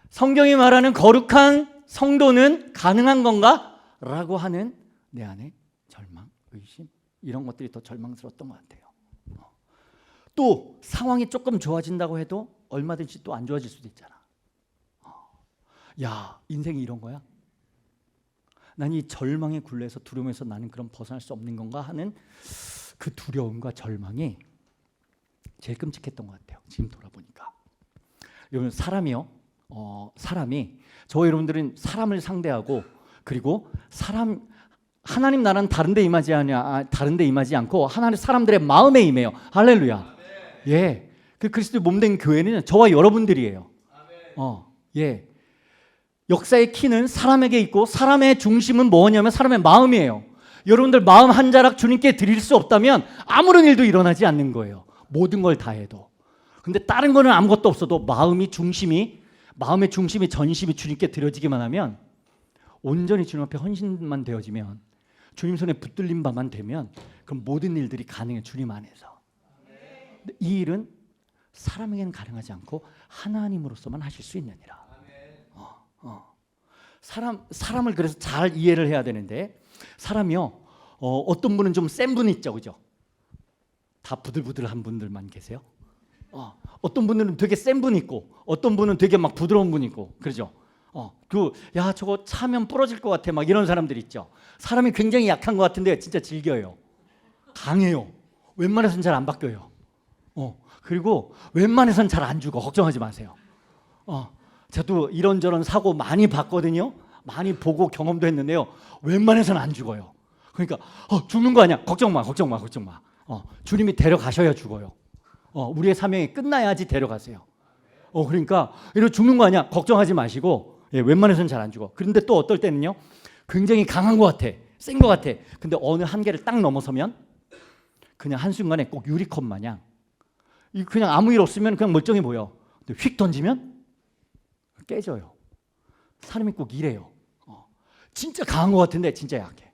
성경이 말하는 거룩한 성도는 가능한 건가? 라고 하는 내 안에 절망, 의심 이런 것들이 더 절망스러웠던 것 같아요. 또 상황이 조금 좋아진다고 해도 얼마든지 또 안 좋아질 수도 있잖아. 야 인생이 이런 거야? 난 이 절망의 굴레에서 두려움에서 나는 그럼 벗어날 수 없는 건가 하는 그 두려움과 절망이 제일 끔찍했던 것 같아요. 지금 돌아보니까 여러분 사람이 저와 여러분들은 사람을 상대하고 그리고 하나님 나라는 다른데 임하지 않고 하나님 사람들의 마음에 임해요. 할렐루야. 예, 그 그리스도의 몸된 교회는 저와 여러분들이에요. 예, 역사의 키는 사람에게 있고 사람의 중심은 뭐냐면 사람의 마음이에요. 여러분들 마음 한 자락 주님께 드릴 수 없다면 아무런 일도 일어나지 않는 거예요. 모든 걸 다 해도. 근데 다른 거는 아무것도 없어도 마음의 중심이 전심이 주님께 드려지기만 하면 온전히 주님 앞에 헌신만 되어지면 주님 손에 붙들린 바만 되면 그럼 모든 일들이 가능해 주님 안에서. 근데 이 일은 사람에게는 가능하지 않고 하나님으로서만 하실 수 있느니라. 사람을 그래서 잘 이해를 해야 되는데 사람이요 어떤 분은 좀 센 분 있죠, 그죠? 다 부들부들한 분들만 계세요. 어떤 분들은 되게 센 분 있고 어떤 분은 되게 막 부드러운 분 있고 그러죠. 야 저거 차면 부러질 것 같아 막 이런 사람들 있죠. 사람이 굉장히 약한 것 같은데 진짜 질겨요. 강해요. 웬만해서는 잘 안 바뀌어요. 그리고 웬만해서는 잘 안 죽어. 걱정하지 마세요. 저도 이런저런 사고 많이 봤거든요. 많이 보고 경험도 했는데요. 웬만해서는 안 죽어요. 그러니까 죽는 거 아니야. 걱정 마. 주님이 데려가셔야 죽어요. 우리의 사명이 끝나야지 데려가세요. 그러니까 이거 죽는 거 아니야. 걱정하지 마시고 웬만해서는 잘 안 죽어. 그런데 또 어떨 때는요. 굉장히 강한 것 같아. 센 것 같아. 근데 어느 한계를 딱 넘어서면 그냥 한순간에 꼭 유리컵 마냥 그냥 아무 일 없으면 그냥 멀쩡해 보여. 근데 휙 던지면 깨져요. 사람이 꼭 이래요. 진짜 강한 것 같은데 진짜 약해.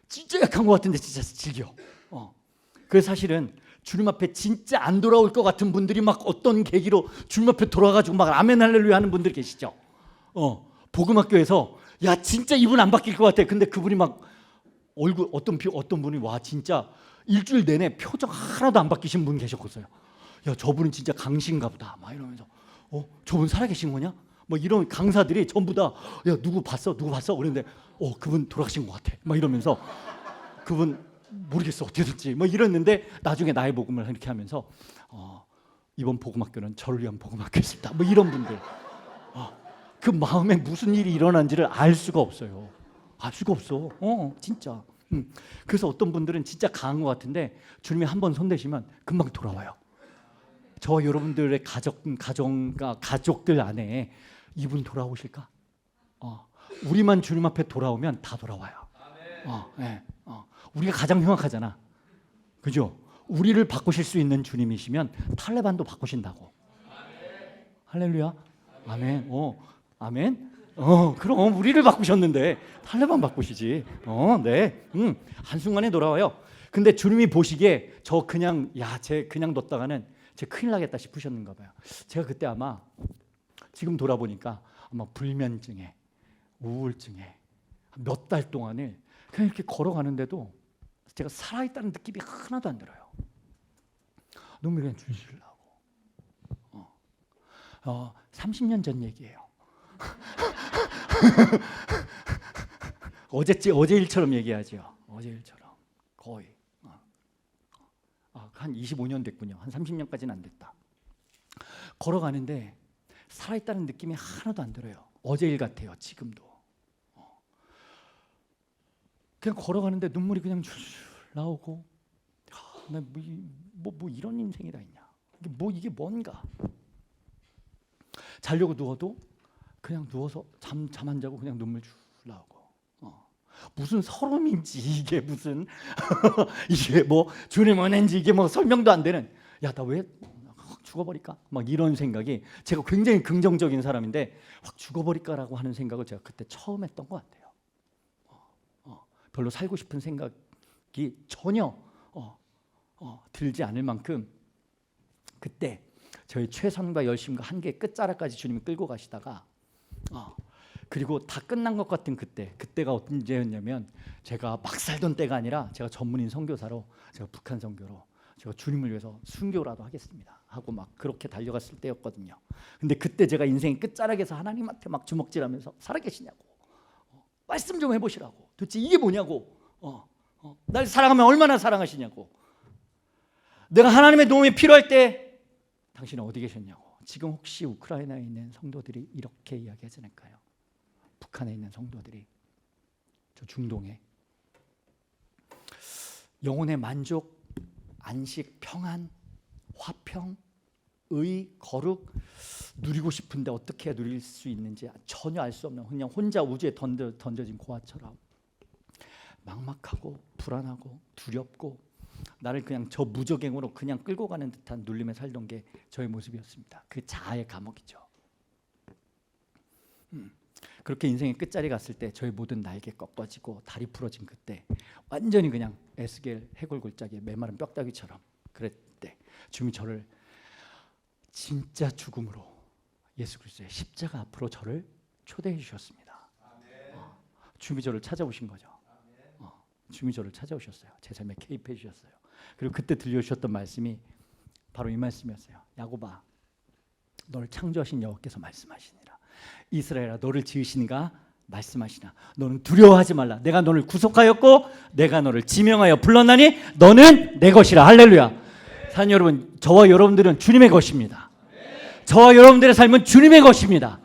진짜 약한 것 같은데 진짜 질겨. 그래서 사실은 주님 앞에 진짜 안 돌아올 것 같은 분들이 막 어떤 계기로 주님 앞에 돌아가지고 막 아멘 할렐루야 하는 분들 계시죠. 복음학교에서 야 진짜 이분 안 바뀔 것 같아. 근데 그분이 막 얼굴 어떤 분이 와 진짜 일주일 내내 표정 하나도 안 바뀌신 분 계셨거든요. 야 저분은 진짜 강신가 보다 막 이러면서 저분 살아계신 거냐? 뭐 이런 강사들이 전부 다 야 누구 봤어? 그런데 그분 돌아가신 것 같아 막 이러면서 그분 모르겠어 어떻게 됐지 뭐 이랬는데 나중에 나의 복음을 이렇게 하면서 이번 복음학교는 저를 위한 복음학교였습니다 뭐 이런 분들 그 마음에 무슨 일이 일어난지를 알 수가 없어요. 알 수가 없어. 진짜. 그래서 어떤 분들은 진짜 강한 것 같은데 주님이 한 번 손대시면 금방 돌아와요. 저와 여러분들의 가족들 안에 이분 돌아오실까? 우리만 주님 앞에 돌아오면 다 돌아와요. 네. 우리가 가장 흉악하잖아. 그죠? 우리를 바꾸실 수 있는 주님이시면 탈레반도 바꾸신다고. 할렐루야. 아멘. 아멘. 그럼 우리를 바꾸셨는데 탈레반 바꾸시지. 네. 한순간에 돌아와요. 근데 주님이 보시기에 저 그냥 쟤 그냥 뒀다가는 쟤 큰일 나겠다 싶으셨는가 봐요. 제가 그때 아마 지금 돌아보니까 아마 불면증에 우울증에 몇 달 동안을 그냥 이렇게 걸어가는데도 제가 살아있다는 느낌이 하나도 안 들어요. 눈물이 그냥 줄줄 나고 30년 전 얘기예요. 어제 일처럼 얘기하죠. 어제 일처럼 거의 한 25년 됐군요. 한 30년까지는 안 됐다. 걸어가는데 살아있다는 느낌이 하나도 안 들어요. 어제 일 같아요. 지금도 그냥 걸어가는데 눈물이 그냥 줄줄 나오고 뭐 이런 인생이 다 있냐. 이게 뭔가. 자려고 누워도 그냥 누워서 잠 안 자고 그냥 눈물 줄 나오고 무슨 서름인지 이게 무슨 이게 뭐 주님 은혜인지 이게 뭐 설명도 안 되는 야 나 왜 확 죽어버릴까 막 이런 생각이 제가 굉장히 긍정적인 사람인데 확 죽어버릴까라고 하는 생각을 제가 그때 처음 했던 것 같아요. 별로 살고 싶은 생각이 전혀 들지 않을 만큼 그때 저희 최선과 열심과 한계의 끝자락까지 주님이 끌고 가시다가 그리고 다 끝난 것 같은 그때가 언제였냐면 제가 막 살던 때가 아니라 제가 전문인 선교사로 제가 북한 선교로 제가 주님을 위해서 순교라도 하겠습니다 하고 막 그렇게 달려갔을 때였거든요. 근데 그때 제가 인생의 끝자락에서 하나님한테 막 주먹질하면서 살아계시냐고 말씀 좀 해보시라고 도대체 이게 뭐냐고 날 사랑하면 얼마나 사랑하시냐고 내가 하나님의 도움이 필요할 때 당신은 어디 계셨냐고. 지금 혹시 우크라이나에 있는 성도들이 이렇게 이야기하지 않을까요? 북한에 있는 성도들이 저 중동에 영혼의 만족, 안식, 평안, 화평, 의, 거룩 누리고 싶은데 어떻게 누릴 수 있는지 전혀 알 수 없는 그냥 혼자 우주에 던져진 고아처럼 막막하고 불안하고 두렵고 나를 그냥 저 무적행으로 그냥 끌고 가는 듯한 눌림에 살던 게 저의 모습이었습니다. 그 자아의 감옥이죠. 그렇게 인생의 끝자리 갔을 때 저의 모든 날개 꺾어지고 다리 부러진 그때 완전히 그냥 에스겔 해골 골짜기에 메마른 뼈다귀처럼 그랬을 때 주님이 저를 진짜 죽음으로 예수 그리스도의 십자가 앞으로 저를 초대해 주셨습니다. 주님이 저를 찾아오신 거죠. 주님이 저를 찾아오셨어요. 제 삶에 개입해 주셨어요. 그리고 그때 들려주셨던 말씀이 바로 이 말씀이었어요. 야곱아, 너를 창조하신 여호와께서 말씀하시니라. 이스라엘아, 너를 지으신가 말씀하시나. 너는 두려워하지 말라. 내가 너를 구속하였고 내가 너를 지명하여 불렀나니 너는 내 것이라. 할렐루야. 사랑하는 여러분, 저와 여러분들은 주님의 것입니다. 저와 여러분들의 삶은 주님의 것입니다.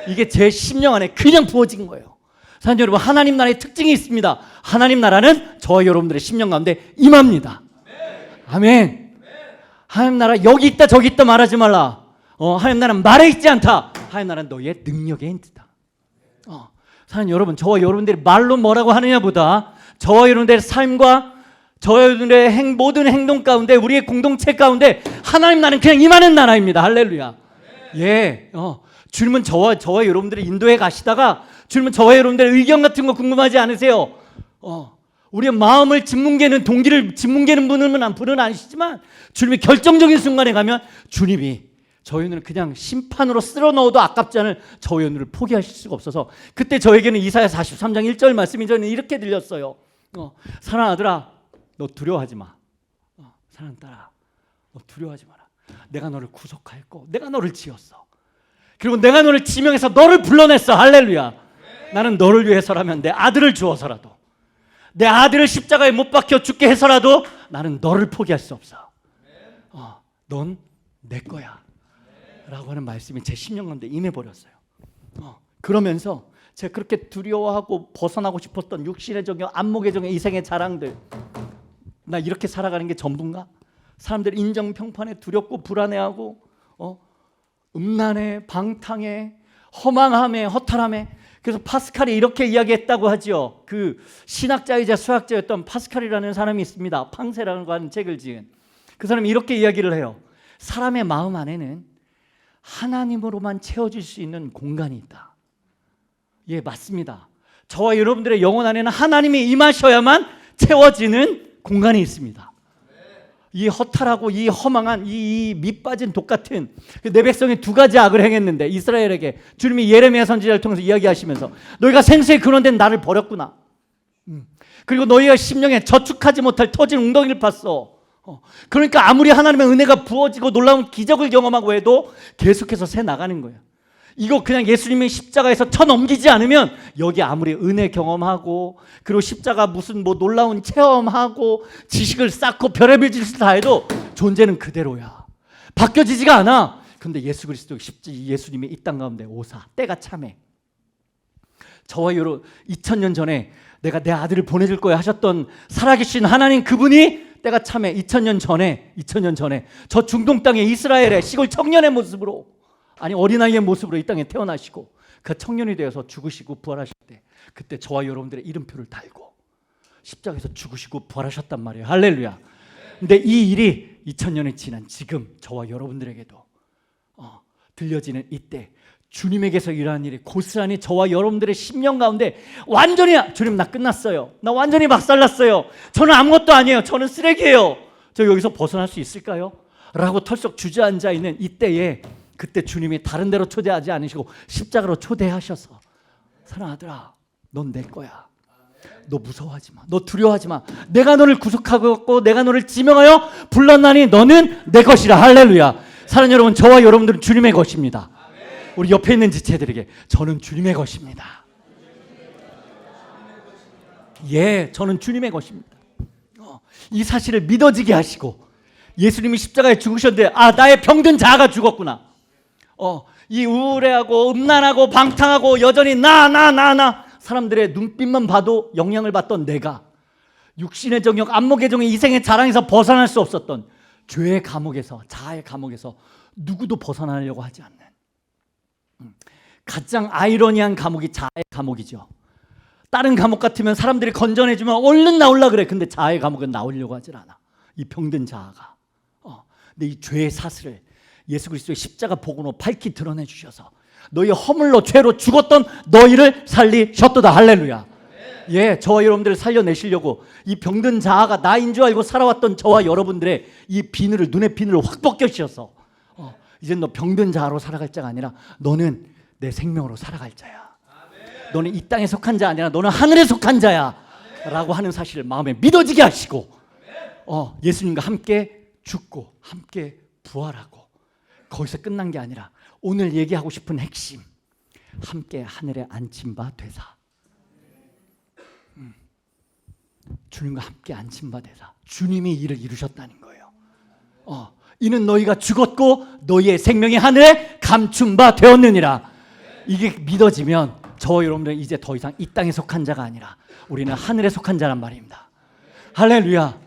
이게 제 심령 안에 그냥 부어진 거예요. 사랑하는 여러분, 하나님 나라의 특징이 있습니다. 하나님 나라는 저와 여러분들의 심령 가운데 임합니다. 아멘. 하나님 나라 여기 있다 저기 있다 말하지 말라. 하나님 나라는 말에 있지 않다. 하나님 나라는 너의 능력에 있다. 사랑하는 여러분, 저와 여러분들이 말로 뭐라고 하느냐보다 저와 여러분들의 삶과 저와 여러분들의 모든 행동 가운데 우리의 공동체 가운데 하나님 나라는 그냥 임하는 나라입니다. 할렐루야. 예, 주님은 저와 여러분들을 인도해 가시다가 주님은 저와 여러분들의 의견 같은 거 궁금하지 않으세요? 우리의 마음을 짓뭉개는 동기를 짓뭉개는 분은 아니시지만 주님이 결정적인 순간에 가면 주님이 저희 오늘은 그냥 심판으로 쓸어 넣어도 아깝지 않을 저희 오늘을 포기하실 수가 없어서 그때 저에게는 이사야 43장 1절 말씀이 저는 이렇게 들렸어요. 사랑하는 아들아, 너 두려워하지 마. 사랑하는 딸아, 너 두려워하지 마라. 내가 너를 구속하였고 내가 너를 지었어. 그리고 내가 너를 지명해서 너를 불러냈어. 할렐루야. 나는 너를 위해서라면 내 아들을 주어서라도 내 아들을 십자가에 못 박혀 죽게 해서라도 나는 너를 포기할 수 없어. 넌 내 거야 라고 하는 말씀이 제 심령 가운데 임해버렸어요. 그러면서 제가 그렇게 두려워하고 벗어나고 싶었던 육신의 정욕, 안목의 정욕, 이생의 자랑들, 나 이렇게 살아가는 게 전부인가? 사람들 인정평판에 두렵고 불안해하고 음란해, 방탕해, 허망함에, 허탈함에. 그래서 파스칼이 이렇게 이야기했다고 하죠. 그 신학자이자 수학자였던 파스칼이라는 사람이 있습니다. 팡세라는 하는 책을 지은 그 사람이 이렇게 이야기를 해요. 사람의 마음 안에는 하나님으로만 채워질 수 있는 공간이 있다. 예, 맞습니다. 저와 여러분들의 영혼 안에는 하나님이 임하셔야만 채워지는 공간이 있습니다. 이 허탈하고 이 허망한 이 밑빠진 독 같은 내 백성이 두 가지 악을 행했는데 이스라엘에게 주님이 예레미야 선지자를 통해서 이야기하시면서 너희가 생수의 근원된 나를 버렸구나. 그리고 너희가 심령에 저축하지 못할 터진 웅덩이를 팠어. 그러니까 아무리 하나님의 은혜가 부어지고 놀라운 기적을 경험하고 해도 계속해서 새 나가는 거예요. 이거 그냥 예수님이 십자가에서 쳐넘기지 않으면 여기 아무리 은혜 경험하고 그리고 십자가 무슨 뭐 놀라운 체험하고 지식을 쌓고 별의별 짓을 다 해도 존재는 그대로야. 바뀌어지지가 않아. 근데 예수 그리스도 예수님이 이 땅 가운데 오사 때가 참해. 저와 여러분 2000년 전에 내가 내 아들을 보내줄 거야 하셨던 살아계신 하나님 그분이 때가 참해 2000년 전에 저 중동 땅의 이스라엘의 시골 청년의 모습으로 아니 어린아이의 모습으로 이 땅에 태어나시고 그 청년이 되어서 죽으시고 부활하실 때 그때 저와 여러분들의 이름표를 달고 십자가에서 죽으시고 부활하셨단 말이에요. 할렐루야. 근데 이 일이 2000년이 지난 지금 저와 여러분들에게도 들려지는 이때 주님에게서 일어난 일이 고스란히 저와 여러분들의 심령 가운데 완전히 주님 나 끝났어요. 나 완전히 박살났어요. 저는 아무것도 아니에요. 저는 쓰레기예요. 저 여기서 벗어날 수 있을까요? 라고 털썩 주저앉아 있는 이때에 그때 주님이 다른 데로 초대하지 않으시고 십자가로 초대하셔서 사랑하는 아들아 넌 내 거야. 너 무서워하지 마. 너 두려워하지 마. 내가 너를 구속하고 내가 너를 지명하여 불렀나니 너는 내 것이라. 할렐루야. 사랑하는 여러분 저와 여러분들은 주님의 것입니다. 우리 옆에 있는 지체들에게 저는 주님의 것입니다. 예, 저는 주님의 것입니다. 이 사실을 믿어지게 하시고 예수님이 십자가에 죽으셨는데 나의 병든 자아가 죽었구나. 이 우울해하고 음란하고 방탕하고 여전히 나 사람들의 눈빛만 봐도 영향을 받던 내가 육신의 정욕, 안목의 정욕, 이생의 자랑에서 벗어날 수 없었던 죄의 감옥에서 자아의 감옥에서 누구도 벗어나려고 하지 않는 가장 아이러니한 감옥이 자아의 감옥이죠. 다른 감옥 같으면 사람들이 건져내주면 얼른 나오려 그래. 근데 자아의 감옥은 나오려고 하질 않아. 이 병든 자아가. 근데 이 죄의 사슬을 예수 그리스도의 십자가 복음으로 밝히 드러내 주셔서 너희 허물로 죄로 죽었던 너희를 살리셨도다. 할렐루야. 예, 저와 여러분들을 살려내시려고 이 병든 자아가 나인 줄 알고 살아왔던 저와 여러분들의 이 비늘을 눈의 비늘을 확 벗겨주셔서 이제 너 병든 자아로 살아갈 자가 아니라 너는 내 생명으로 살아갈 자야. 너는 이 땅에 속한 자 아니라 너는 하늘에 속한 자야 라고 하는 사실을 마음에 믿어지게 하시고 예수님과 함께 죽고 함께 부활하고 거기서 끝난 게 아니라 오늘 얘기하고 싶은 핵심 함께 하늘에 앉힌 바 되사. 주님과 함께 앉힌 바 되사. 주님이 이를 이루셨다는 거예요. 이는 너희가 죽었고 너희의 생명이 하늘에 감춘 바 되었느니라. 이게 믿어지면 저와 여러분들은 이제 더 이상 이 땅에 속한 자가 아니라 우리는 하늘에 속한 자란 말입니다. 할렐루야.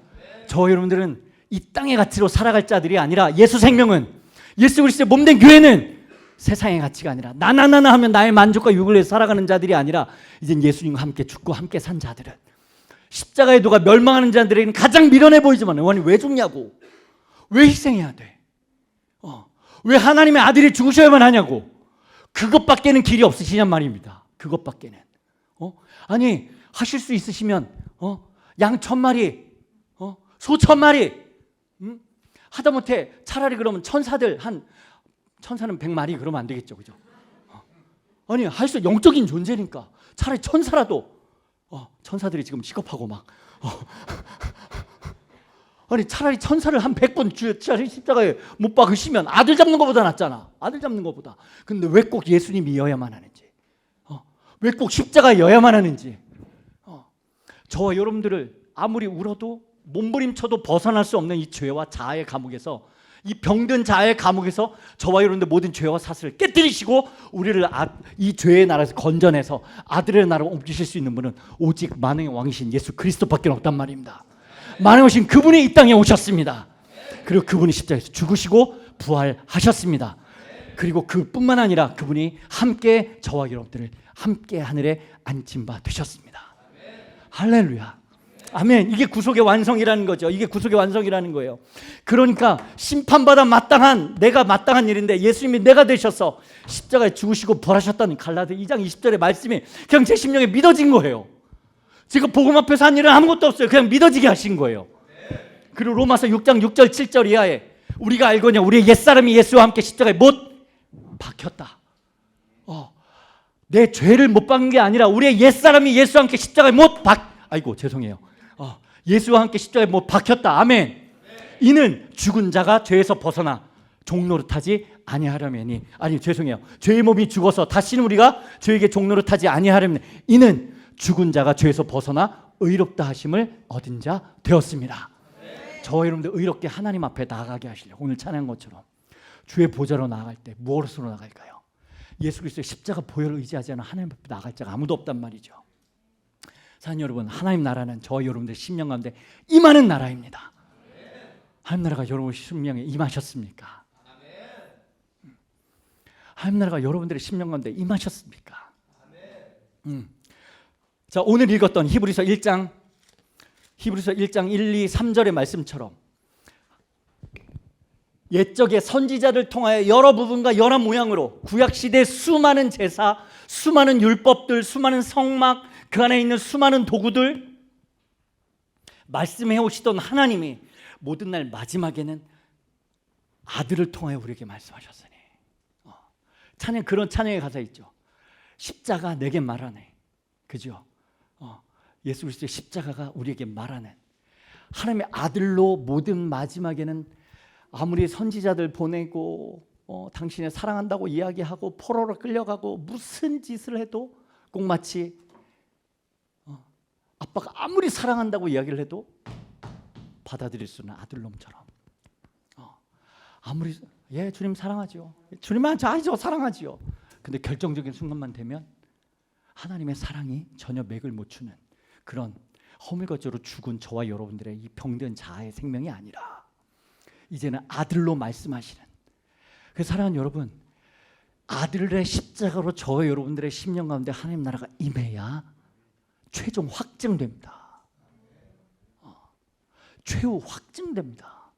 저와 여러분들은 이 땅의 가치로 살아갈 자들이 아니라 예수 생명은 예수 그리스도의 몸된 교회는 세상의 가치가 아니라 나나나나 하면 나의 만족과 유익을 위해서 살아가는 자들이 아니라 이젠 예수님과 함께 죽고 함께 산 자들은 십자가의 도가 멸망하는 자들에게는 가장 미련해 보이지만 왜 죽냐고, 왜 희생해야 돼, 왜 하나님의 아들이 죽으셔야만 하냐고, 그것밖에는 길이 없으시냔 말입니다. 그것밖에는. 아니 하실 수 있으시면 양 1000마리, 소 1000마리, 하다못해 차라리 그러면 천사는 100마리 그러면 안 되겠죠, 그죠? 아니 할 수 영적인 존재니까 차라리 천사라도 천사들이 지금 시겁하고 막 아니 차라리 천사를 한 100번 주차리 십자가에 못 박으시면 아들 잡는 것보다 낫잖아. 아들 잡는 것보다. 근데 왜 꼭 예수님이어야만 하는지, 왜 꼭 십자가여야만 하는지, 저와 여러분들을 아무리 울어도 몸부림쳐도 벗어날 수 없는 이 죄와 자아의 감옥에서, 이 병든 자아의 감옥에서 저와 여러분들 모든 죄와 사슬을 깨뜨리시고 우리를 이 죄의 나라에서 건져내서 아들의 나라로 옮기실 수 있는 분은 오직 만왕의 왕이신 예수 그리스도밖에 없단 말입니다. 만왕의 왕이신 그분이 이 땅에 오셨습니다. 그리고 그분이 십자가에서 죽으시고 부활하셨습니다. 그리고 그뿐만 아니라 그분이 함께 저와 여러분들을 함께 하늘에 앉힌 바 되셨습니다. 할렐루야. 아멘. 이게 구속의 완성이라는 거죠. 이게 구속의 완성이라는 거예요. 그러니까 심판받아 내가 마땅한 일인데 예수님이 내가 되셔서 십자가에 죽으시고 부활하셨다는 갈라디아 2장 20절의 말씀이 그냥 제 심령에 믿어진 거예요. 지금 복음 앞에서 한 일은 아무것도 없어요. 그냥 믿어지게 하신 거예요. 그리고 로마서 6장 6절 7절 이하에 우리가 알거냐 우리의 옛사람이 예수와 함께 십자가에 못 박혔다. 내 죄를 못 박은 게 아니라 우리의 옛사람이 예수와 함께 십자가에 예수와 함께 십자가에 못 박혔다. 아멘. 이는 죽은 자가 죄에서 벗어나 종노릇하지 아니하려면이, 죄의 몸이 죽어서 다시는 우리가 죄에게 종노릇하지 아니하려면 이는 죽은 자가 죄에서 벗어나 의롭다 하심을 얻은 자 되었습니다. 저와 여러분들 의롭게 하나님 앞에 나아가게 하시려고 오늘 찬양한 것처럼 주의 보좌로 나아갈 때 무엇으로 나갈까요? 예수 그리스도의 십자가 보혈을 의지하지 않은 하나님 앞에 나갈 자가 아무도 없단 말이죠. 사랑하는 여러분, 하나님 나라는 저와 여러분들의 심령 가운데 임하는 나라입니다. 하나님 나라가 여러분 심령에 임하셨습니까? 하나님 나라가 여러분들의 심령 가운데 임하셨습니까? 자, 오늘 읽었던 히브리서 1장 1, 2, 3절의 말씀처럼 옛적의 선지자를 통하여 여러 부분과 여러 모양으로 구약시대의 수많은 제사, 수많은 율법들, 수많은 성막, 그 안에 있는 수많은 도구들 말씀해 오시던 하나님이 모든 날 마지막에는 아들을 통하여 우리에게 말씀하셨으니, 그런 찬양의 가사 있죠. 십자가 내게 말하네. 그죠? 예수 그리스도의 십자가가 우리에게 말하는 하나님의 아들로 모든 마지막에는 아무리 선지자들 보내고 당신을 사랑한다고 이야기하고 포로로 끌려가고 무슨 짓을 해도 꼭 마치 아빠가 아무리 사랑한다고 이야기를 해도 받아들일 수 있는 아들놈처럼 아무리 주님 사랑하죠. 주님만 저 사랑하지요. 근데 결정적인 순간만 되면 하나님의 사랑이 전혀 맥을 못 추는 그런 허물거저로 죽은 저와 여러분들의 이 병든 자아의 생명이 아니라 이제는 아들로 말씀하시는, 그 사랑하는 여러분, 아들의 십자가로 저와 여러분들의 심령 가운데 하나님 나라가 임해야 최종 확증됩니다. 최후 확증됩니다.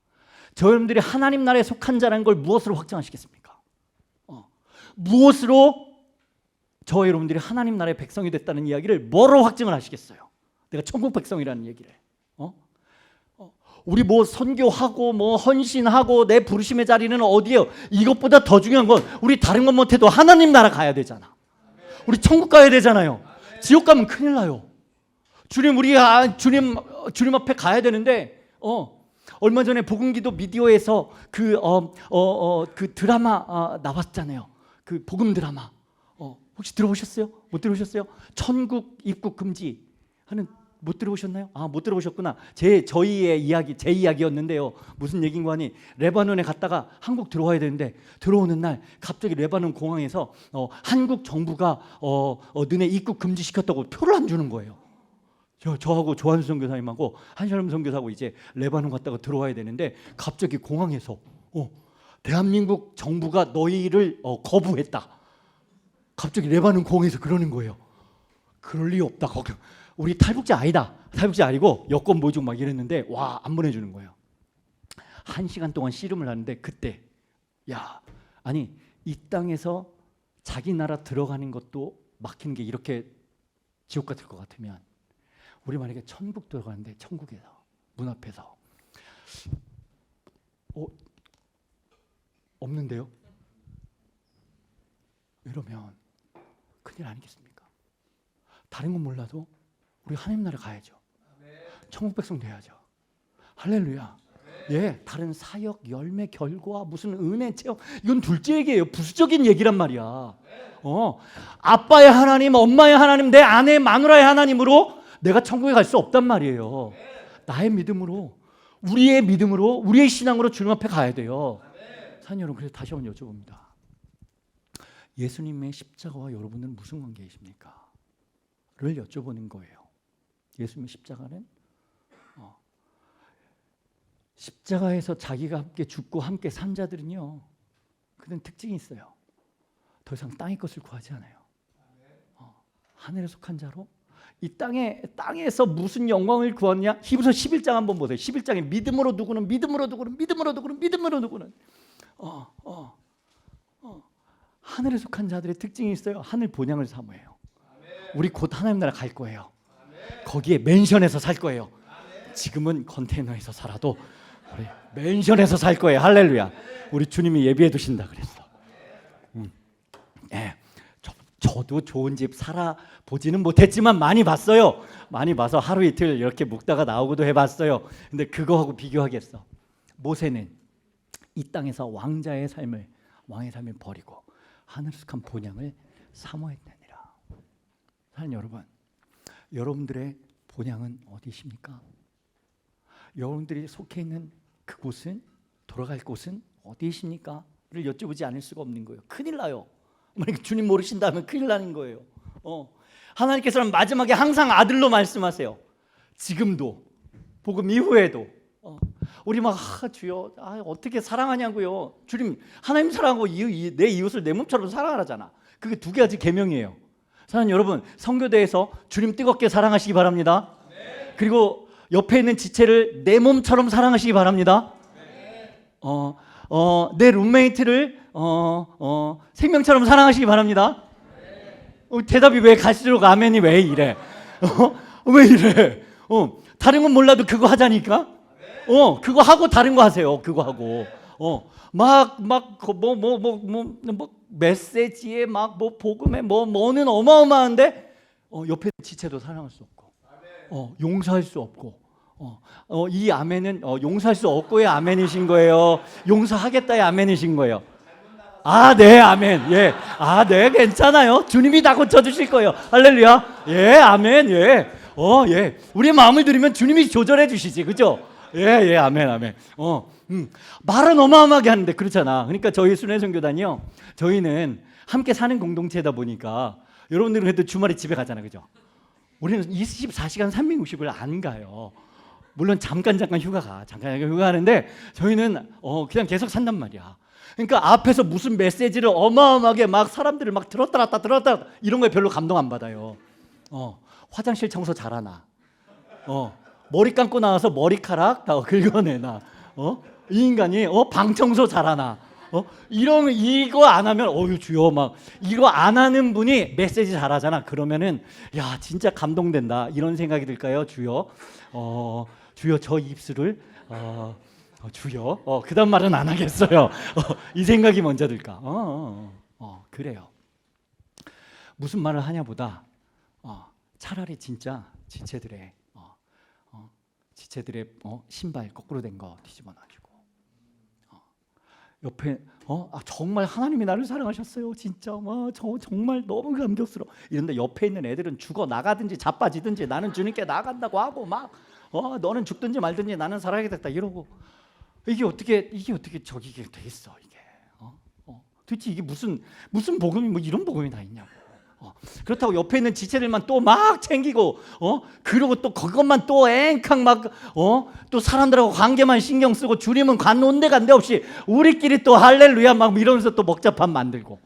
저 여러분들이 하나님 나라에 속한 자라는 걸 무엇으로 확증하시겠습니까? 무엇으로 저와 여러분들이 하나님 나라의 백성이 됐다는 이야기를 뭐로 확증을 하시겠어요? 내가 천국 백성이라는 얘기를. 우리 선교하고 헌신하고 내 부르심의 자리는 어디예요? 이것보다 더 중요한 건 우리 다른 것 못해도 하나님 나라 가야 되잖아. 우리 천국 가야 되잖아요. 지옥 가면 큰일 나요. 주님 앞에 가야 되는데 얼마 전에 복음기도 미디어에서 그 드라마 나왔잖아요. 그 복음 드라마. 혹시 들어보셨어요? 못 들어보셨어요? 천국 입국 금지 하는, 못 들어보셨나요? 못 들어보셨구나. 저희의 이야기, 제 이야기였는데요. 무슨 얘기인가 하니 레바논에 갔다가 한국 들어와야 되는데 들어오는 날 갑자기 레바논 공항에서 한국 정부가 너네 입국 금지시켰다고 표를 안 주는 거예요. 저하고 조한수 선교사님하고 한철름 선교사하고 이제 레바논 갔다가 들어와야 되는데 갑자기 공항에서 대한민국 정부가 너희를 거부했다. 갑자기 레바논 공항에서 그러는 거예요. 그럴 리 없다. 거기 우리 탈북자 아니다. 탈북자 아니고 여권 보여주고 막 이랬는데 안 보내주는 거예요. 1시간 동안 씨름을 하는데 그때 이 땅에서 자기 나라 들어가는 것도 막히는 게 이렇게 지옥 같을 것 같으면 우리 만약에 천국 들어가는데 천국에서 문 앞에서 없는데요? 이러면 큰일 아니겠습니까? 다른 건 몰라도 우리 하나님 나라 가야죠. 천국 백성 돼야죠. 할렐루야. 예, 다른 사역, 열매, 결과, 무슨 은혜, 체험 이건 둘째 얘기예요. 부수적인 얘기란 말이야. 아빠의 하나님, 엄마의 하나님, 내 아내, 마누라의 하나님으로 내가 천국에 갈 수 없단 말이에요. 나의 믿음으로, 우리의 믿음으로, 우리의 신앙으로 주님 앞에 가야 돼요. 사랑하는 여러분, 그래서 다시 한번 여쭤봅니다. 예수님의 십자가와 여러분은 무슨 관계이십니까? 를 여쭤보는 거예요. 예수님의 십자가는 십자가에서 자기가 함께 죽고 함께 산 자들은요, 그런 특징이 있어요. 더 이상 땅의 것을 구하지 않아요. 하늘에 속한 자로 이 땅에서 무슨 영광을 구하느냐? 히브리서 11장 한번 보세요. 11장에 믿음으로 누구는 하늘에 속한 자들의 특징이 있어요. 하늘 본향을 사모해요. 우리 곧 하나님 나라 갈 거예요. 거기에 맨션에서 살 거예요. 지금은 컨테이너에서 살아도 우리 맨션에서 살 거예요. 할렐루야. 우리 주님이 예비해 두신다 그랬어. 예, 저도 좋은 집 살아보지는 못했지만 많이 봤어요. 많이 봐서 하루 이틀 이렇게 묵다가 나오고도 해봤어요. 근데 그거하고 비교하겠어. 모세는 이 땅에서 왕의 삶을 버리고 하늘에 속한 본향을 사모했느니라. 사랑하는 여러분, 여러분들의 본향은 어디십니까? 여러분들이 속해 있는 그곳은, 돌아갈 곳은 어디이십니까? 를 여쭤보지 않을 수가 없는 거예요. 큰일 나요. 만약에 주님 모르신다면 큰일 나는 거예요. 하나님께서는 마지막에 항상 아들로 말씀하세요. 지금도, 복음 이후에도. 우리 막 주여 어떻게 사랑하냐고요. 주님, 하나님 사랑하고 내 이웃을 내 몸처럼 사랑하라잖아. 그게 두 가지 계명이에요. 사랑하는 여러분, 선교대에서 주님 뜨겁게 사랑하시기 바랍니다. 그리고 옆에 있는 지체를 내 몸처럼 사랑하시기 바랍니다. 내 룸메이트를 생명처럼 사랑하시기 바랍니다. 대답이 왜 갈수록 아멘이 왜 이래? 왜 이래? 다른 건 몰라도 그거 하자니까. 그거 하고 다른 거 하세요. 그거 하고. 메시지에 복음에 뭐는 어마어마한데 옆에 지체도 사랑할 수 없고, 용서할 수 없고, 이 아멘은 용서할 수 없고의 아멘이신 거예요. 용서하겠다의 아멘이신 거예요. 네, 아멘. 예. 네, 괜찮아요. 주님이 다 고쳐주실 거예요. 할렐루야. 예, 아멘. 예. 예. 우리의 마음을 들으면 주님이 조절해 주시지, 그죠? 예, 아멘, 아멘. 말은 어마어마하게 하는데 그렇잖아. 그러니까 저희 순회선교단이요, 저희는 함께 사는 공동체다 보니까 여러분들은 그래도 주말에 집에 가잖아, 그죠? 우리는 24시간 360을 안 가요. 물론 잠깐 휴가 하는데 저희는 그냥 계속 산단 말이야. 그러니까 앞에서 무슨 메시지를 어마어마하게 막 사람들을 막 들었다 놨다 이런 거에 별로 감동 안 받아요. 화장실 청소 잘하나? 머리 감고 나와서 머리카락 다 긁어내나? 이 인간이 방 청소 잘하나? 이거 안 하면 주여 막 이거 안 하는 분이 메시지 잘하잖아. 그러면은 야 진짜 감동된다 이런 생각이 들까요? 주여, 주여 저 입술을 주여, 그다음 말은 안 하겠어요. 이 생각이 먼저 들까? 그래요. 무슨 말을 하냐보다 차라리 진짜 지체들의 신발 거꾸로 된 거 뒤집어 놔주고, 옆에 정말 하나님이 나를 사랑하셨어요. 진짜 정말 너무 감격스러워. 이런데 옆에 있는 애들은 죽어 나가든지 자빠지든지 나는 주님께 나간다고 하고 막 너는 죽든지 말든지 나는 살아야겠다 이러고, 이게 어떻게 저기게 돼 있어 이게? 도대체 이게 무슨 복음이 이런 복음이 다 있냐고. 그렇다고 옆에 있는 지체들만 또 막 챙기고, 그리고 또 그것만 또 앵캉 막, 또 사람들하고 관계만 신경 쓰고 주님은 온데간데 없이 우리끼리 또 할렐루야 막 이러면서 또 먹자판 만들고.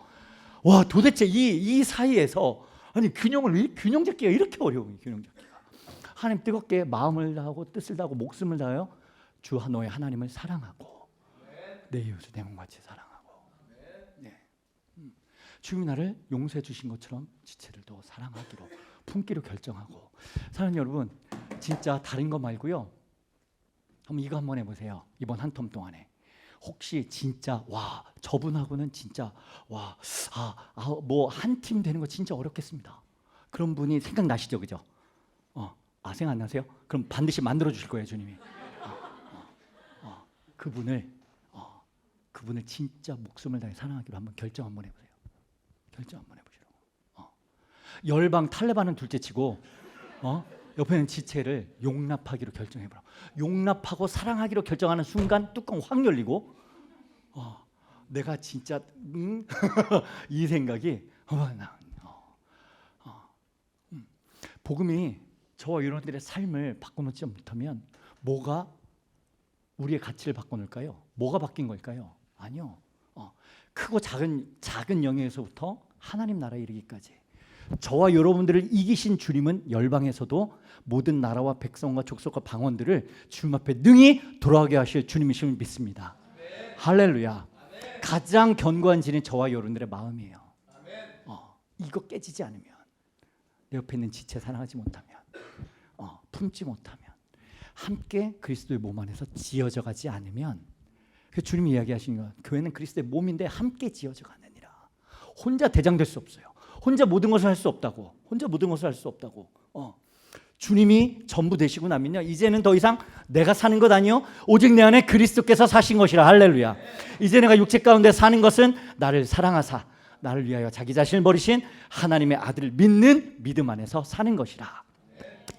와 도대체 이 사이에서 균형 잡기가 이렇게 어려워요. 균형 잡기가. 하나님 뜨겁게 마음을 다하고 뜻을 다하고 목숨을 다하여 주 너의 하나님을 사랑하고 내 이웃을 내 몸같이 사랑하고. 네. 주님이 나를 용서해 주신 것처럼 지체들도 사랑하기로 품기로 결정하고. 사랑하는 여러분, 진짜 다른 거 말고요, 한번 이거 한번 해보세요. 이번 한 텀 동안에 혹시 진짜 와 저분하고는 진짜 와 뭐 한 팀 되는 거 진짜 어렵겠습니다. 그런 분이 생각나시죠, 그죠? 생각 안 나세요? 그럼 반드시 만들어 주실 거예요, 주님이. 그분을 진짜 목숨을 다해 사랑하기로 한번 결정 한번 해보세요. 결정 한번 해보시라고. 열방 탈레반은 둘째치고 옆에 있는 지체를 용납하기로 결정해보라. 용납하고 사랑하기로 결정하는 순간 뚜껑 확 열리고 내가 진짜 이 생각이 복음이 저와 여러분들의 삶을 바꿔놓지 못하면 뭐가 우리의 가치를 바꿔놓을까요? 뭐가 바뀐 걸까요? 아니요. 크고 작은 영역에서부터 하나님 나라에 이르기까지 저와 여러분들을 이기신 주님은 열방에서도 모든 나라와 백성과 족속과 방언들을 주님 앞에 능히 돌아가게 하실 주님이심을 믿습니다. 아멘. 할렐루야. 아멘. 가장 견고한 진이 저와 여러분들의 마음이에요. 이거 깨지지 않으면, 내 옆에 있는 지체 사랑하지 못하면, 품지 못하면, 함께 그리스도의 몸 안에서 지어져 가지 않으면, 그 주님이 이야기하시는 건 교회는 그리스도의 몸인데 함께 지어져 가느니라. 혼자 대장 될 수 없어요. 혼자 모든 것을 할 수 없다고. 혼자 모든 것을 할 수 없다고. 주님이 전부 되시고 나면요, 이제는 더 이상 내가 사는 것 아니요 오직 내 안에 그리스도께서 사신 것이라. 할렐루야. 이제 내가 육체 가운데 사는 것은 나를 사랑하사 나를 위하여 자기 자신을 버리신 하나님의 아들을 믿는 믿음 안에서 사는 것이라.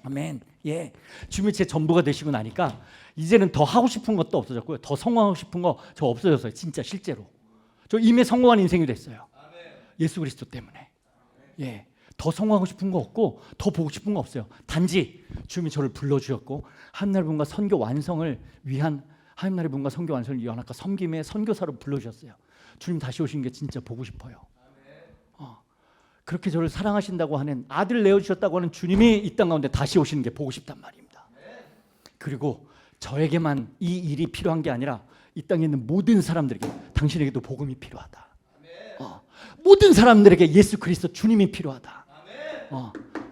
아멘. 예, 주님이 제 전부가 되시고 나니까 이제는 더 하고 싶은 것도 없어졌고요, 더 성공하고 싶은 거 저 없어졌어요. 진짜 실제로 저 이미 성공한 인생이 됐어요. 예수 그리스도 때문에. 예, 더 성공하고 싶은 거 없고 더 보고 싶은 거 없어요. 단지 주님이 저를 불러주셨고 하나님의 분과 선교 완성을 위한 하나님의 분과 선교 완성을 위한 아까 섬김의 선교사로 불러주셨어요. 주님 다시 오시는 게 진짜 보고 싶어요. 그렇게 저를 사랑하신다고 하는, 아들 내어주셨다고 하는 주님이 이 땅 가운데 다시 오시는 게 보고 싶단 말입니다. 그리고 저에게만 이 일이 필요한 게 아니라 이 땅에 있는 모든 사람들에게, 당신에게도 복음이 필요하다. 모든 사람들에게 예수 그리스도 주님이 필요하다.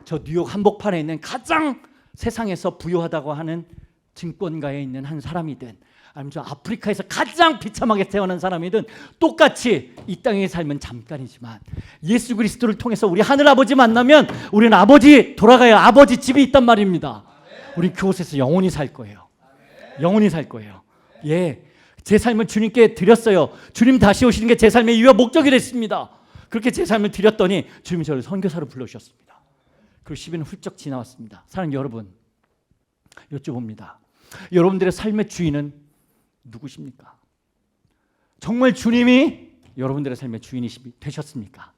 저 뉴욕 한복판에 있는 가장 세상에서 부유하다고 하는 증권가에 있는 한 사람이든, 아니면 저 아프리카에서 가장 비참하게 태어난 사람이든 똑같이 이 땅의 삶은 잠깐이지만 예수 그리스도를 통해서 우리 하늘 아버지 만나면 우리는 아버지 돌아가야 아버지 집이 있단 말입니다. 우리 그곳에서 영원히 살 거예요. 영원히 살 거예요. 예, 제 삶을 주님께 드렸어요. 주님 다시 오시는 게 제 삶의 이유와 목적이 됐습니다. 그렇게 제 삶을 드렸더니 주님이 저를 선교사로 불러주셨습니다. 그리고 10일은 훌쩍 지나왔습니다. 사랑하는 여러분, 여쭤봅니다. 여러분들의 삶의 주인은 누구십니까? 정말 주님이 여러분들의 삶의 주인이 되셨습니까?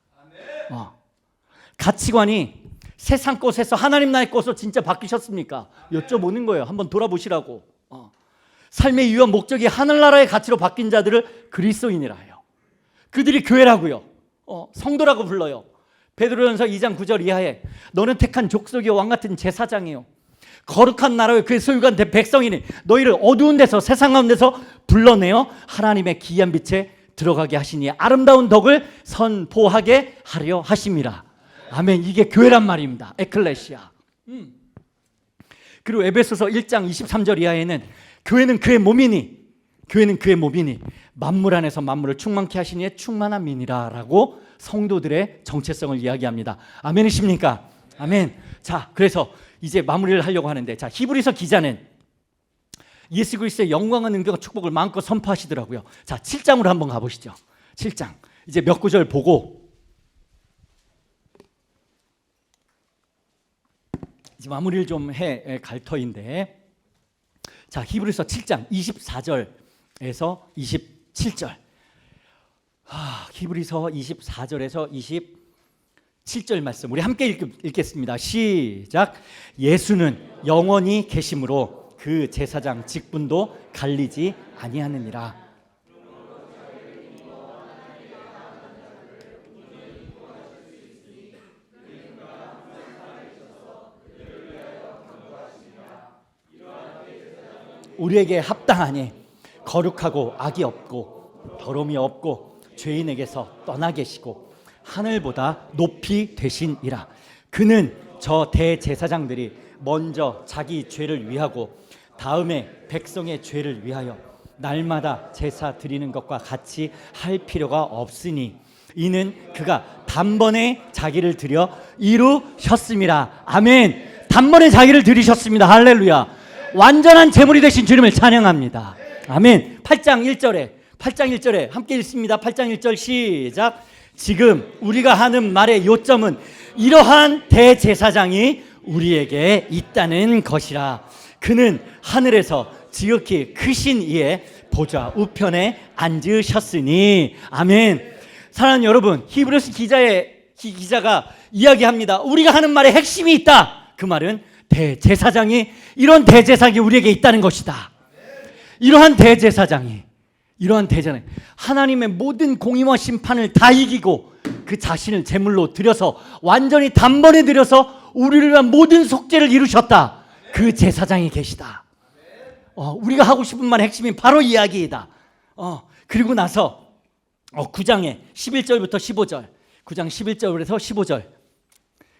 가치관이 세상 것에서 하나님 나라의 것으로 진짜 바뀌셨습니까? 여쭤보는 거예요. 한번 돌아보시라고. 삶의 이유와 목적이 하늘나라의 가치로 바뀐 자들을 그리스도인이라 해요. 그들이 교회라고요. 성도라고 불러요. 베드로전서 2장 9절 이하에 너는 택한 족속이요 왕같은 제사장이요 거룩한 나라의 그의 소유가 된 백성이니 너희를 어두운 데서 세상 가운데서 불러내어 하나님의 기이한 빛에 들어가게 하시니 아름다운 덕을 선포하게 하려 하심이라. 아멘. 이게 교회란 말입니다. 에클레시아. 그리고 에베소서 1장 23절 이하에는 교회는 그의 몸이니 만물 안에서 만물을 충만케 하시니의 충만한 민이라 라고 성도들의 정체성을 이야기합니다. 아멘이십니까? 아멘. 자, 그래서 이제 마무리를 하려고 하는데, 자, 히브리서 기자는 예수 그리스도의 영광과 능력과 축복을 마음껏 선포하시더라고요. 자, 7장으로 한번 가보시죠. 7장 이제 몇 구절 보고 이제 마무리를 좀 갈 터인데, 자, 히브리서 7장 24절에서 27절. 히브리서 24절에서 27절 말씀 우리 함께 읽겠습니다. 시작. 예수는 영원히 계심으로 그 제사장 직분도 갈리지 아니하느니라. 우리에게 합당하니 거룩하고 악이 없고 더러움이 없고 죄인에게서 떠나 계시고 하늘보다 높이 되시니라. 그는 저 대제사장들이 먼저 자기 죄를 위하고 다음에 백성의 죄를 위하여 날마다 제사 드리는 것과 같이 할 필요가 없으니 이는 그가 단번에 자기를 드려 이루셨습니다. 아멘. 단번에 자기를 드리셨습니다. 할렐루야. 완전한 제물이 되신 주님을 찬양합니다. 아멘. 8장 1절에 함께 읽습니다. 8장 1절 시작. 지금 우리가 하는 말의 요점은 이러한 대제사장이 우리에게 있다는 것이라. 그는 하늘에서 지극히 크신 이의 보좌 우편에 앉으셨으니. 아멘. 사랑하는 여러분, 히브리서 기자가 이야기합니다. 우리가 하는 말에 핵심이 있다. 그 말은 대제사장이, 이런 대제사장이 우리에게 있다는 것이다. 이러한 대제사장이 하나님의 모든 공의와 심판을 다 이기고 그 자신을 제물로 드려서 완전히 단번에 드려서 우리를 위한 모든 속죄를 이루셨다. 그 제사장이 계시다. 우리가 하고 싶은 말의 핵심이 바로 이 이야기이다. 그리고 나서 9장에 11절부터 15절, 9장 11절부터 15절,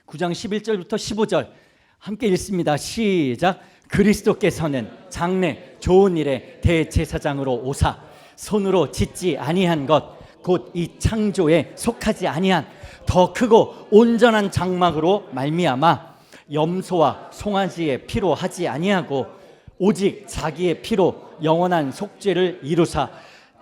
9장 11절부터 15절 함께 읽습니다. 시작. 그리스도께서는 장래 좋은 일에 대제사장으로 오사 손으로 짓지 아니한 것 곧 이 창조에 속하지 아니한 더 크고 온전한 장막으로 말미암아 염소와 송아지의 피로 하지 아니하고 오직 자기의 피로 영원한 속죄를 이루사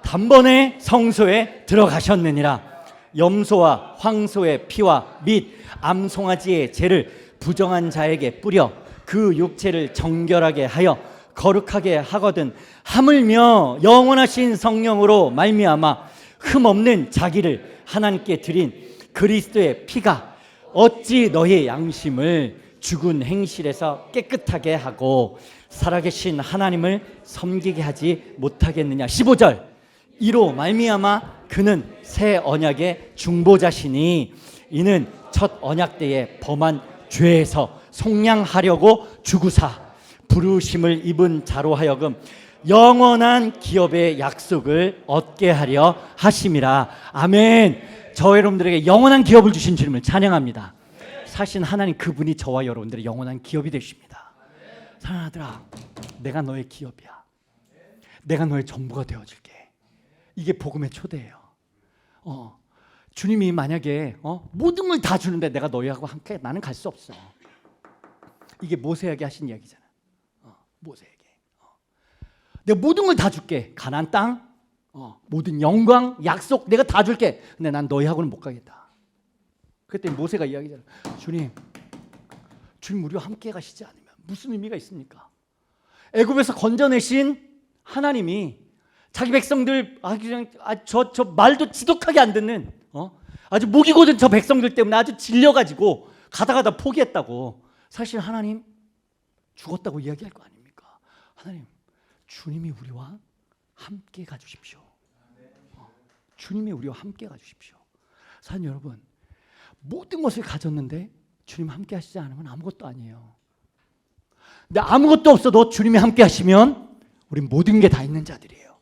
단번에 성소에 들어가셨느니라. 염소와 황소의 피와 및 암송아지의 죄를 부정한 자에게 뿌려 그 육체를 정결하게 하여 거룩하게 하거든 하물며 영원하신 성령으로 말미암아 흠없는 자기를 하나님께 드린 그리스도의 피가 어찌 너의 양심을 죽은 행실에서 깨끗하게 하고 살아계신 하나님을 섬기게 하지 못하겠느냐. 15절. 이로 말미암아 그는 새 언약의 중보자시니 이는 첫 언약 때에 범한 죄에서 속량하려고 죽으사 부르심을 입은 자로 하여금 영원한 기업의 약속을 얻게 하려 하심이라. 아멘. 저 여러분들에게 영원한 기업을 주신 주님을 찬양합니다. 사실 하나님 그분이 저와 여러분들의 영원한 기업이 되십니다. 사랑하는 아들아, 내가 너의 기업이야. 내가 너의 전부가 되어줄게. 이게 복음의 초대예요. 주님이 만약에 모든 걸 다 주는데 내가 너희하고 함께 나는 갈 수 없어. 이게 모세에게 하신 이야기잖아. 모세에게 내가 모든 걸 다 줄게. 가나안 땅, 모든 영광, 약속 내가 다 줄게. 근데 난 너희하고는 못 가겠다. 그때 모세가 이야기잖아. 주님 우리와 함께 가시지 않으면 무슨 의미가 있습니까? 애굽에서 건져내신 하나님이 자기 백성들 저 말도 지독하게 안 듣는 아주 목이 고든 저 백성들 때문에 아주 질려가지고 가다 포기했다고. 사실 하나님 죽었다고 이야기할 거 아닙니까? 하나님 주님이 우리와 함께 가주십시오. 주님이 우리와 함께 가주십시오. 사랑하는 여러분, 모든 것을 가졌는데 주님 함께 하시지 않으면 아무것도 아니에요. 근데 아무것도 없어도 주님이 함께 하시면 우린 모든 게 다 있는 자들이에요.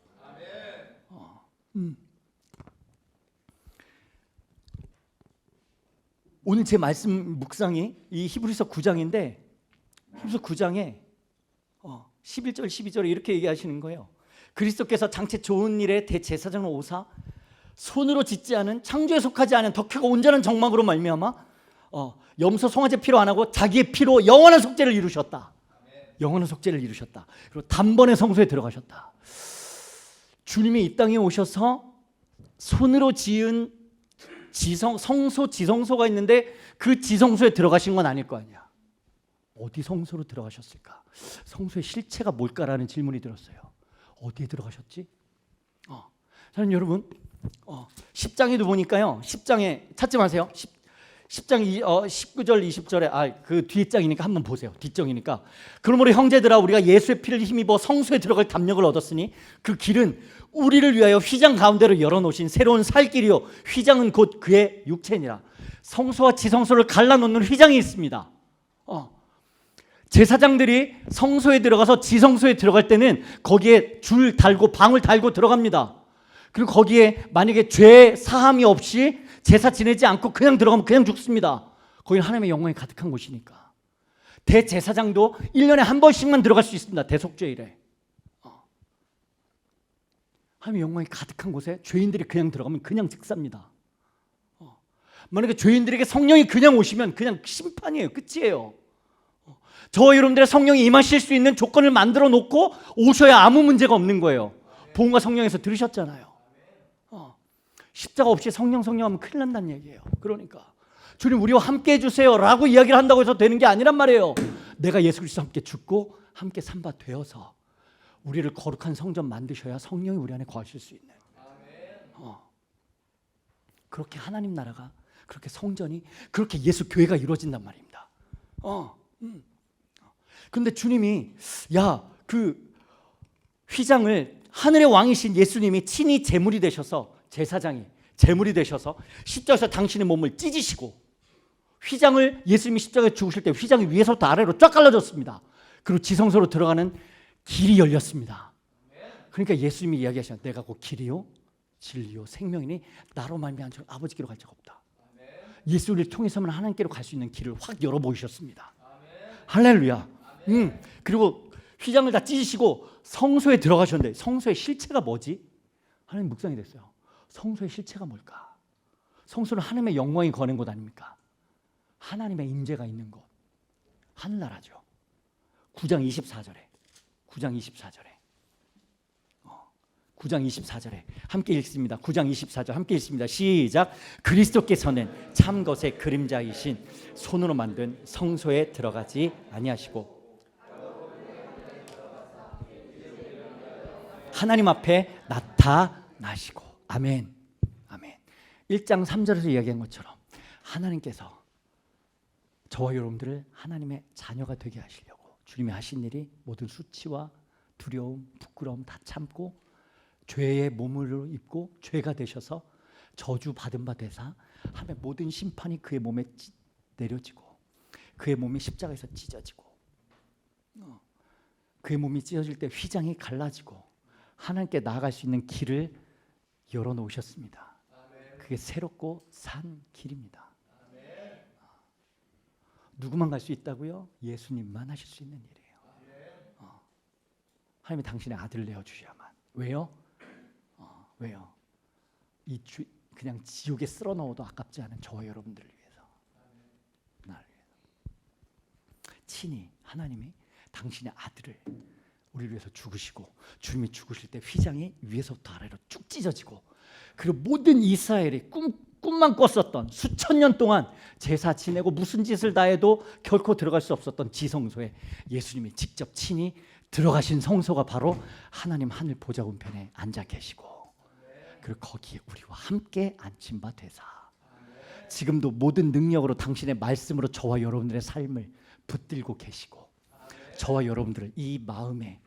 오늘 제 말씀 묵상이 이 히브리서 9장인데 히브리서 9장에 11절 12절에 이렇게 얘기하시는 거예요. 그리스도께서 장차 좋은 일에 대제사장으로 오사 손으로 짓지 않은 창조에 속하지 않은 더 크고 온전한 정막으로 말미암아 염소 송아지 피로 안 하고 자기의 피로 영원한 속죄를 이루셨다. 영원한 속죄를 이루셨다. 그리고 단번에 성소에 들어가셨다. 주님이 이 땅에 오셔서 손으로 지은 성소 지성소가 있는데 그 지성소에 들어가신 건 아닐 거 아니야. 어디 성소로 들어가셨을까? 성소의 실체가 뭘까라는 질문이 들었어요. 어디에 들어가셨지? 사랑하는 여러분, 10장에도 보니까요. 10장에 찾지 마세요. 10장 19절 20절에 그 뒷장이니까 한번 보세요. 뒷장이니까. 그러므로 형제들아 우리가 예수의 피를 힘입어 성소에 들어갈 담력을 얻었으니 그 길은 우리를 위하여 휘장 가운데로 열어놓으신 새로운 살 길이요 휘장은 곧 그의 육체니라. 성소와 지성소를 갈라놓는 휘장이 있습니다. 제사장들이 성소에 들어가서 지성소에 들어갈 때는 거기에 줄 달고 방울 달고 들어갑니다. 그리고 거기에 만약에 죄 사함이 없이 제사 지내지 않고 그냥 들어가면 그냥 죽습니다. 거기는 하나님의 영광이 가득한 곳이니까. 대제사장도 1년에 한 번씩만 들어갈 수 있습니다. 대속죄일에. 하나님의 영광이 가득한 곳에 죄인들이 그냥 들어가면 그냥 즉사입니다. 만약에 죄인들에게 성령이 그냥 오시면 그냥 심판이에요. 끝이에요. 저와 여러분들의 성령이 임하실 수 있는 조건을 만들어 놓고 오셔야 아무 문제가 없는 거예요. 복음과 성령에서 들으셨잖아요. 십자가 없이 성령 하면 큰일 난다는 얘기예요. 그러니까 주님 우리와 함께 해주세요 라고 이야기를 한다고 해서 되는 게 아니란 말이에요. 내가 예수 그리스도와 함께 죽고 함께 산바 되어서 우리를 거룩한 성전 만드셔야 성령이 우리 안에 거하실 수 있는. 그렇게 하나님 나라가, 그렇게 성전이, 그렇게 예수 교회가 이루어진단 말입니다. 근데 주님이 그 휘장을 하늘의 왕이신 예수님이 친히 제물이 되셔서, 제사장이 제물이 되셔서 십자가에서 당신의 몸을 찢으시고, 휘장을 예수님이 십자가에 죽으실 때 휘장이 위에서부터 아래로 쫙 갈라졌습니다. 그리고 지성소로 들어가는 길이 열렸습니다. 그러니까 예수님이 이야기하시는, 내가 곧 길이요 진리요 생명이니 나로 말미암아 아버지께로 갈 자가 없다. 예수를 통해서만 하나님께로 갈 수 있는 길을 확 열어 보이셨습니다. 할렐루야. 그리고 휘장을 다 찢으시고 성소에 들어가셨는데, 성소의 실체가 뭐지? 하나님 묵상이 됐어요. 성소의 실체가 뭘까? 성소는 하나님의 영광이 거는 곳 아닙니까? 하나님의 임재가 있는 곳, 하늘나라죠. 9장 24절에 9장 24절에 함께 읽습니다. 9장 24절 함께 읽습니다. 시작. 그리스도께서는 참 것의 그림자이신 손으로 만든 성소에 들어가지 아니하시고 하나님 앞에 나타나시고. 아멘. 아멘. 1장 3절에서 이야기한 것처럼 하나님께서 저와 여러분들을 하나님의 자녀가 되게 하시려고 주님이 하신 일이 모든 수치와 두려움, 부끄러움 다 참고 죄의 몸을 입고 죄가 되셔서 저주받은 바 되사 하나님의 모든 심판이 그의 몸에 내려지고 그의 몸이 십자가에서 찢어지고 그의 몸이 찢어질 때 휘장이 갈라지고 하나님께 나아갈 수 있는 길을 열어놓으셨습니다. 그게 새롭고 산 길입니다. 누구만 갈 수 있다고요? 예수님만 하실 수 있는 일이에요. 하나님이 당신의 아들을 내어주셔야만. 왜요? 왜요? 그냥 지옥에 쓸어 넣어도 아깝지 않은 저와 여러분들을 위해서, 나를 위해서 친히 하나님이 당신의 아들을 우리를 위해서 죽으시고, 주님이 죽으실 때 휘장이 위에서부터 아래로 쭉 찢어지고, 그리고 모든 이스라엘이 꿈만 꿨었던 수천 년 동안 제사 지내고 무슨 짓을 다 해도 결코 들어갈 수 없었던 지성소에 예수님이 직접 친히 들어가신 성소가 바로 하나님 하늘 보좌 우편에 앉아 계시고, 그리고 거기에 우리와 함께 앉힌 바 되사 지금도 모든 능력으로 당신의 말씀으로 저와 여러분들의 삶을 붙들고 계시고, 저와 여러분들을 이 마음에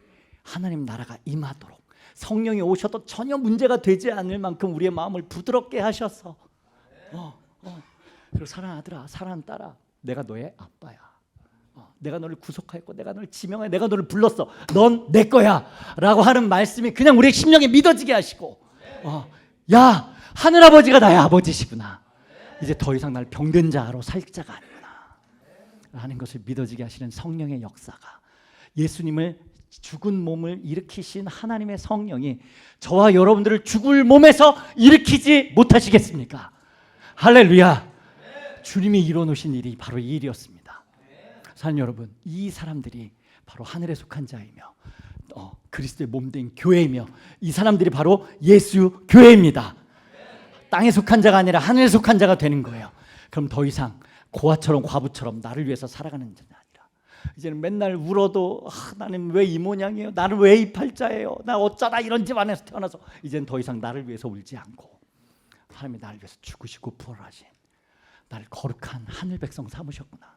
하나님 나라가 임하도록 성령이 오셔도 전혀 문제가 되지 않을 만큼 우리의 마음을 부드럽게 하셔서 그리고 사랑하는 아들아, 사랑하는 딸아, 내가 너의 아빠야. 내가 너를 구속하였고 내가 너를 지명하여 내가 너를 불렀어. 넌 내 거야 라고 하는 말씀이 그냥 우리의 심령에 믿어지게 하시고, 야, 하늘아버지가 나의 아버지시구나. 이제 더 이상 날 병든 자로 살 자가 아니구나 라는 것을 믿어지게 하시는 성령의 역사가, 예수님을 죽은 몸을 일으키신 하나님의 성령이 저와 여러분들을 죽을 몸에서 일으키지 못하시겠습니까? 할렐루야. 주님이 이뤄놓으신 일이 바로 이 일이었습니다. 사랑하는 여러분, 이 사람들이 바로 하늘에 속한 자이며 그리스도의 몸된 교회이며, 이 사람들이 바로 예수 교회입니다. 땅에 속한 자가 아니라 하늘에 속한 자가 되는 거예요. 그럼 더 이상 고아처럼 과부처럼 나를 위해서 살아가는 자가 아니라, 이제는 맨날 울어도 나는 왜 이 모양이에요? 나는 왜 이 팔자예요? 나 어쩌다 이런 집 안에서 태어나서, 이제는 더 이상 나를 위해서 울지 않고 하나님이 나를 위해서 죽으시고 부활하신, 나를 거룩한 하늘 백성 삼으셨구나.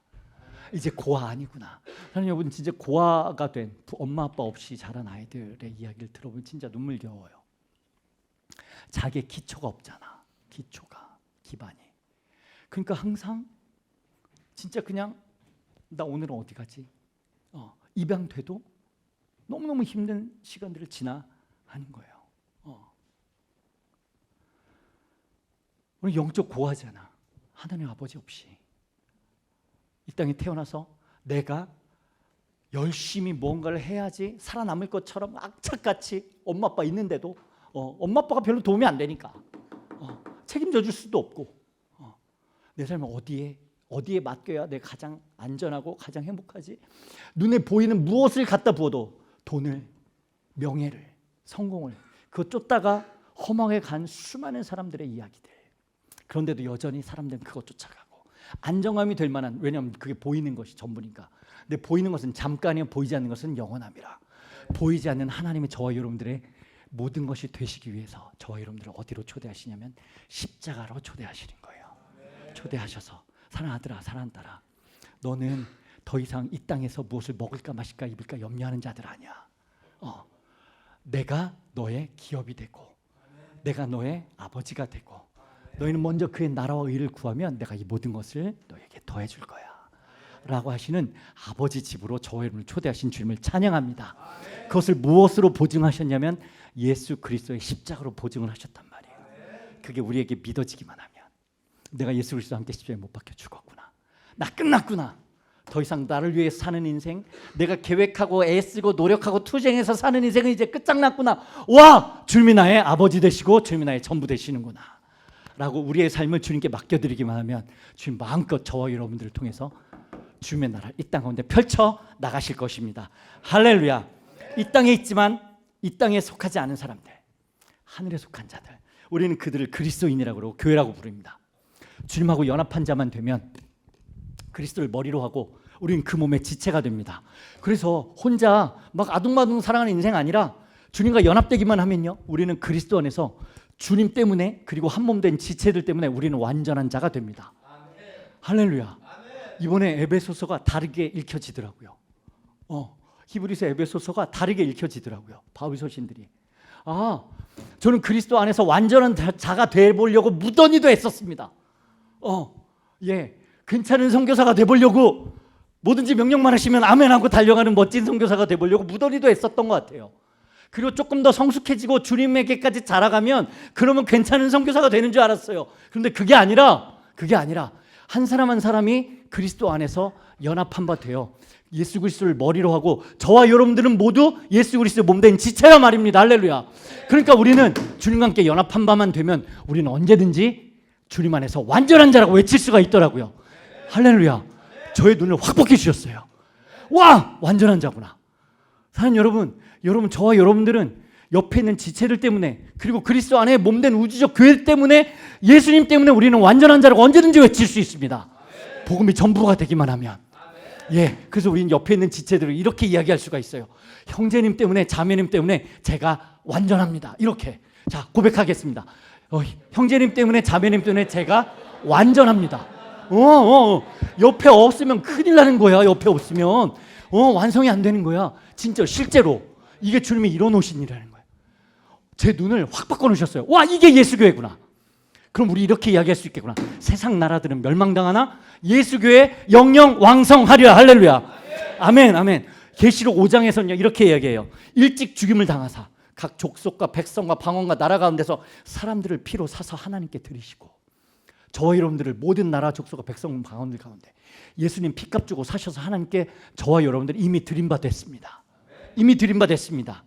이제 고아 아니구나. 하나님, 여러분 진짜 고아가 된 엄마 아빠 없이 자란 아이들의 이야기를 들어보면 진짜 눈물겨워요. 자기의 기초가 없잖아. 기반이. 그러니까 항상 진짜 그냥 나 오늘은 어디 가지? 입양돼도 너무너무 힘든 시간들을 지나가는 거예요. 우리 영적 고아잖아. 하나님 아버지 없이 이 땅에 태어나서 내가 열심히 뭔가를 해야지 살아남을 것처럼 악착같이 엄마 아빠 있는데도 엄마 아빠가 별로 도움이 안 되니까 책임져 줄 수도 없고 내 삶을 어디에 맡겨야 내가 가장 안전하고 가장 행복하지? 눈에 보이는 무엇을 갖다 부어도 돈을, 명예를, 성공을 그거 쫓다가 험하게 간 수많은 사람들의 이야기들. 그런데도 여전히 사람들은 그거 쫓아가고 안정감이 될 만한, 왜냐하면 그게 보이는 것이 전부니까. 근데 보이는 것은 잠깐이요 보이지 않는 것은 영원함이라. 보이지 않는 하나님의 저와 여러분들의 모든 것이 되시기 위해서 저와 여러분들을 어디로 초대하시냐면 십자가로 초대하시는 거예요. 초대하셔서 사랑하는 아들아, 사랑하는 딸아, 너는 더 이상 이 땅에서 무엇을 먹을까 마실까 입을까 염려하는 자들 아니야. 내가 너의 기업이 되고 내가 너의 아버지가 되고 너희는 먼저 그의 나라와 의를 구하면 내가 이 모든 것을 너에게 더해줄 거야 라고 하시는 아버지 집으로 저와 여러분을 초대하신 주님을 찬양합니다. 그것을 무엇으로 보증하셨냐면 예수 그리스도의 십자가로 보증을 하셨단 말이에요. 그게 우리에게 믿어지기만 하면 내가 예수 그리스도와 함께 십자가에 못 박혀 죽었구나, 나 끝났구나, 더 이상 나를 위해 사는 인생, 내가 계획하고 애쓰고 노력하고 투쟁해서 사는 인생은 이제 끝장났구나. 와, 주님이 나의 아버지 되시고 주님이 나의 전부 되시는구나 라고 우리의 삶을 주님께 맡겨드리기만 하면 주님 마음껏 저와 여러분들을 통해서 주님의 나라를 이 땅 가운데 펼쳐 나가실 것입니다. 할렐루야. 이 땅에 있지만 이 땅에 속하지 않은 사람들, 하늘에 속한 자들, 우리는 그들을 그리스도인이라고 그러고 교회라고 부릅니다. 주님하고 연합한 자만 되면 그리스도를 머리로 하고 우리는 그 몸의 지체가 됩니다. 그래서 혼자 막 아둥바둥 살아가는 인생 아니라 주님과 연합되기만 하면요, 우리는 그리스도 안에서 주님 때문에 그리고 한 몸 된 지체들 때문에 우리는 완전한 자가 됩니다. 할렐루야. 이번에 에베소서가 다르게 읽혀지더라고요. 히브리서 에베소서가 다르게 읽혀지더라고요. 바울 서신들이. 저는 그리스도 안에서 완전한 자가 되보려고 무던히도 했었습니다. 괜찮은 선교사가 되보려고 뭐든지 명령만 하시면 아멘하고 달려가는 멋진 선교사가 되보려고 무던히도 했었던 것 같아요. 그리고 조금 더 성숙해지고 주님에게까지 자라가면 그러면 괜찮은 선교사가 되는 줄 알았어요. 그런데 그게 아니라 한 사람 한 사람이 그리스도 안에서 연합한 바 되어 예수 그리스도를 머리로 하고 저와 여러분들은 모두 예수 그리스도의 몸된 지체란 말입니다. 할렐루야. 그러니까 우리는 주님과 함께 연합한 바만 되면 우리는 언제든지 주님 안에서 완전한 자라고 외칠 수가 있더라고요. 할렐루야. 저의 눈을 확 벗겨주셨어요. 와, 완전한 자구나. 사랑하는 여러분, 저와 여러분들은 옆에 있는 지체들 때문에 그리고 그리스도 안에 몸된 우주적 교회 때문에 예수님 때문에 우리는 완전한 자라고 언제든지 외칠 수 있습니다. 복음이 전부가 되기만 하면. 그래서 우리는 옆에 있는 지체들을 이렇게 이야기할 수가 있어요. 형제님 때문에, 자매님 때문에 제가 완전합니다. 이렇게. 자, 고백하겠습니다. 형제님 때문에, 자매님 때문에 제가 완전합니다. 옆에 없으면 큰일 나는 거야. 옆에 없으면 완성이 안 되는 거야. 진짜 실제로 이게 주님이 이뤄놓으신 일이라는 거예요. 제 눈을 확 바꿔놓으셨어요. 와, 이게 예수교회구나. 그럼 우리 이렇게 이야기할 수 있겠구나. 세상 나라들은 멸망당하나 예수교회 영영 왕성하리라. 할렐루야. 아멘, 아멘. 계시록 5장에서는 이렇게 이야기해요. 일찍 죽임을 당하사 각 족속과 백성과 방언과 나라 가운데서 사람들을 피로 사서 하나님께 드리시고, 저와 여러분들을 모든 나라 족속과 백성 방언들 가운데 예수님 피값 주고 사셔서 하나님께 저와 여러분들 이미 드린 바 됐습니다. 이미 드린 바 됐습니다.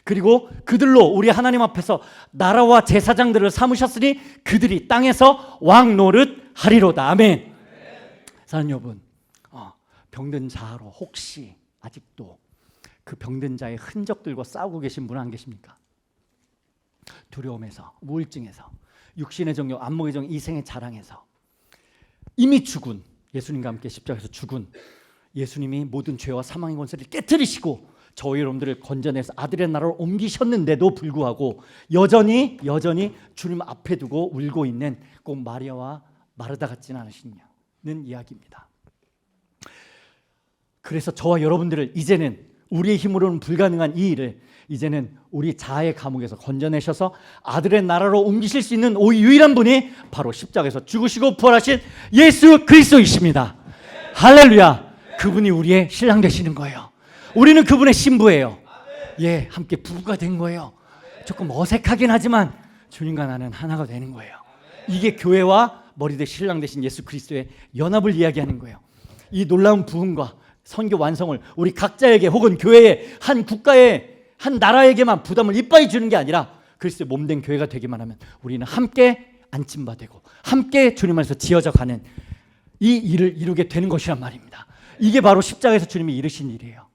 그리고 그들로 우리 하나님 앞에서 나라와 제사장들을 삼으셨으니 그들이 땅에서 왕 노릇 하리로다. 아멘. 사랑하는 여러분, 병든 자로 혹시 아직도 그 병든 자의 흔적들과 싸우고 계신 분 안 계십니까? 두려움에서, 우울증에서, 육신의 정욕, 안목의 정욕, 이생의 자랑에서 이미 죽은, 예수님과 함께 십자가에서 죽은 예수님이 모든 죄와 사망의 권세를 깨뜨리시고 저희 여러분들을 건져내서 아들의 나라로 옮기셨는데도 불구하고 여전히 주님 앞에 두고 울고 있는 꼭 마리아와 마르다 같지는 않으시냐는 이야기입니다. 그래서 저와 여러분들을 이제는 우리의 힘으로는 불가능한 이 일을 이제는 우리 자아의 감옥에서 건져내셔서 아들의 나라로 옮기실 수 있는 유일한 분이 바로 십자가에서 죽으시고 부활하신 예수 그리스도이십니다. 할렐루야. 그분이 우리의 신랑 되시는 거예요. 우리는 그분의 신부예요. 함께 부부가 된 거예요. 조금 어색하긴 하지만 주님과 나는 하나가 되는 거예요. 이게 교회와 머리 대 신랑 되신 예수 그리스도의 연합을 이야기하는 거예요. 이 놀라운 부흥과 선교 완성을 우리 각자에게 혹은 교회의 한 국가의 한 나라에게만 부담을 이빠이 주는 게 아니라 그리스도의 몸된 교회가 되기만 하면 우리는 함께 안침바 되고 함께 주님 안에서 지어져 가는 이 일을 이루게 되는 것이란 말입니다. 이게 바로 십자가에서 주님이 이루신 일이에요.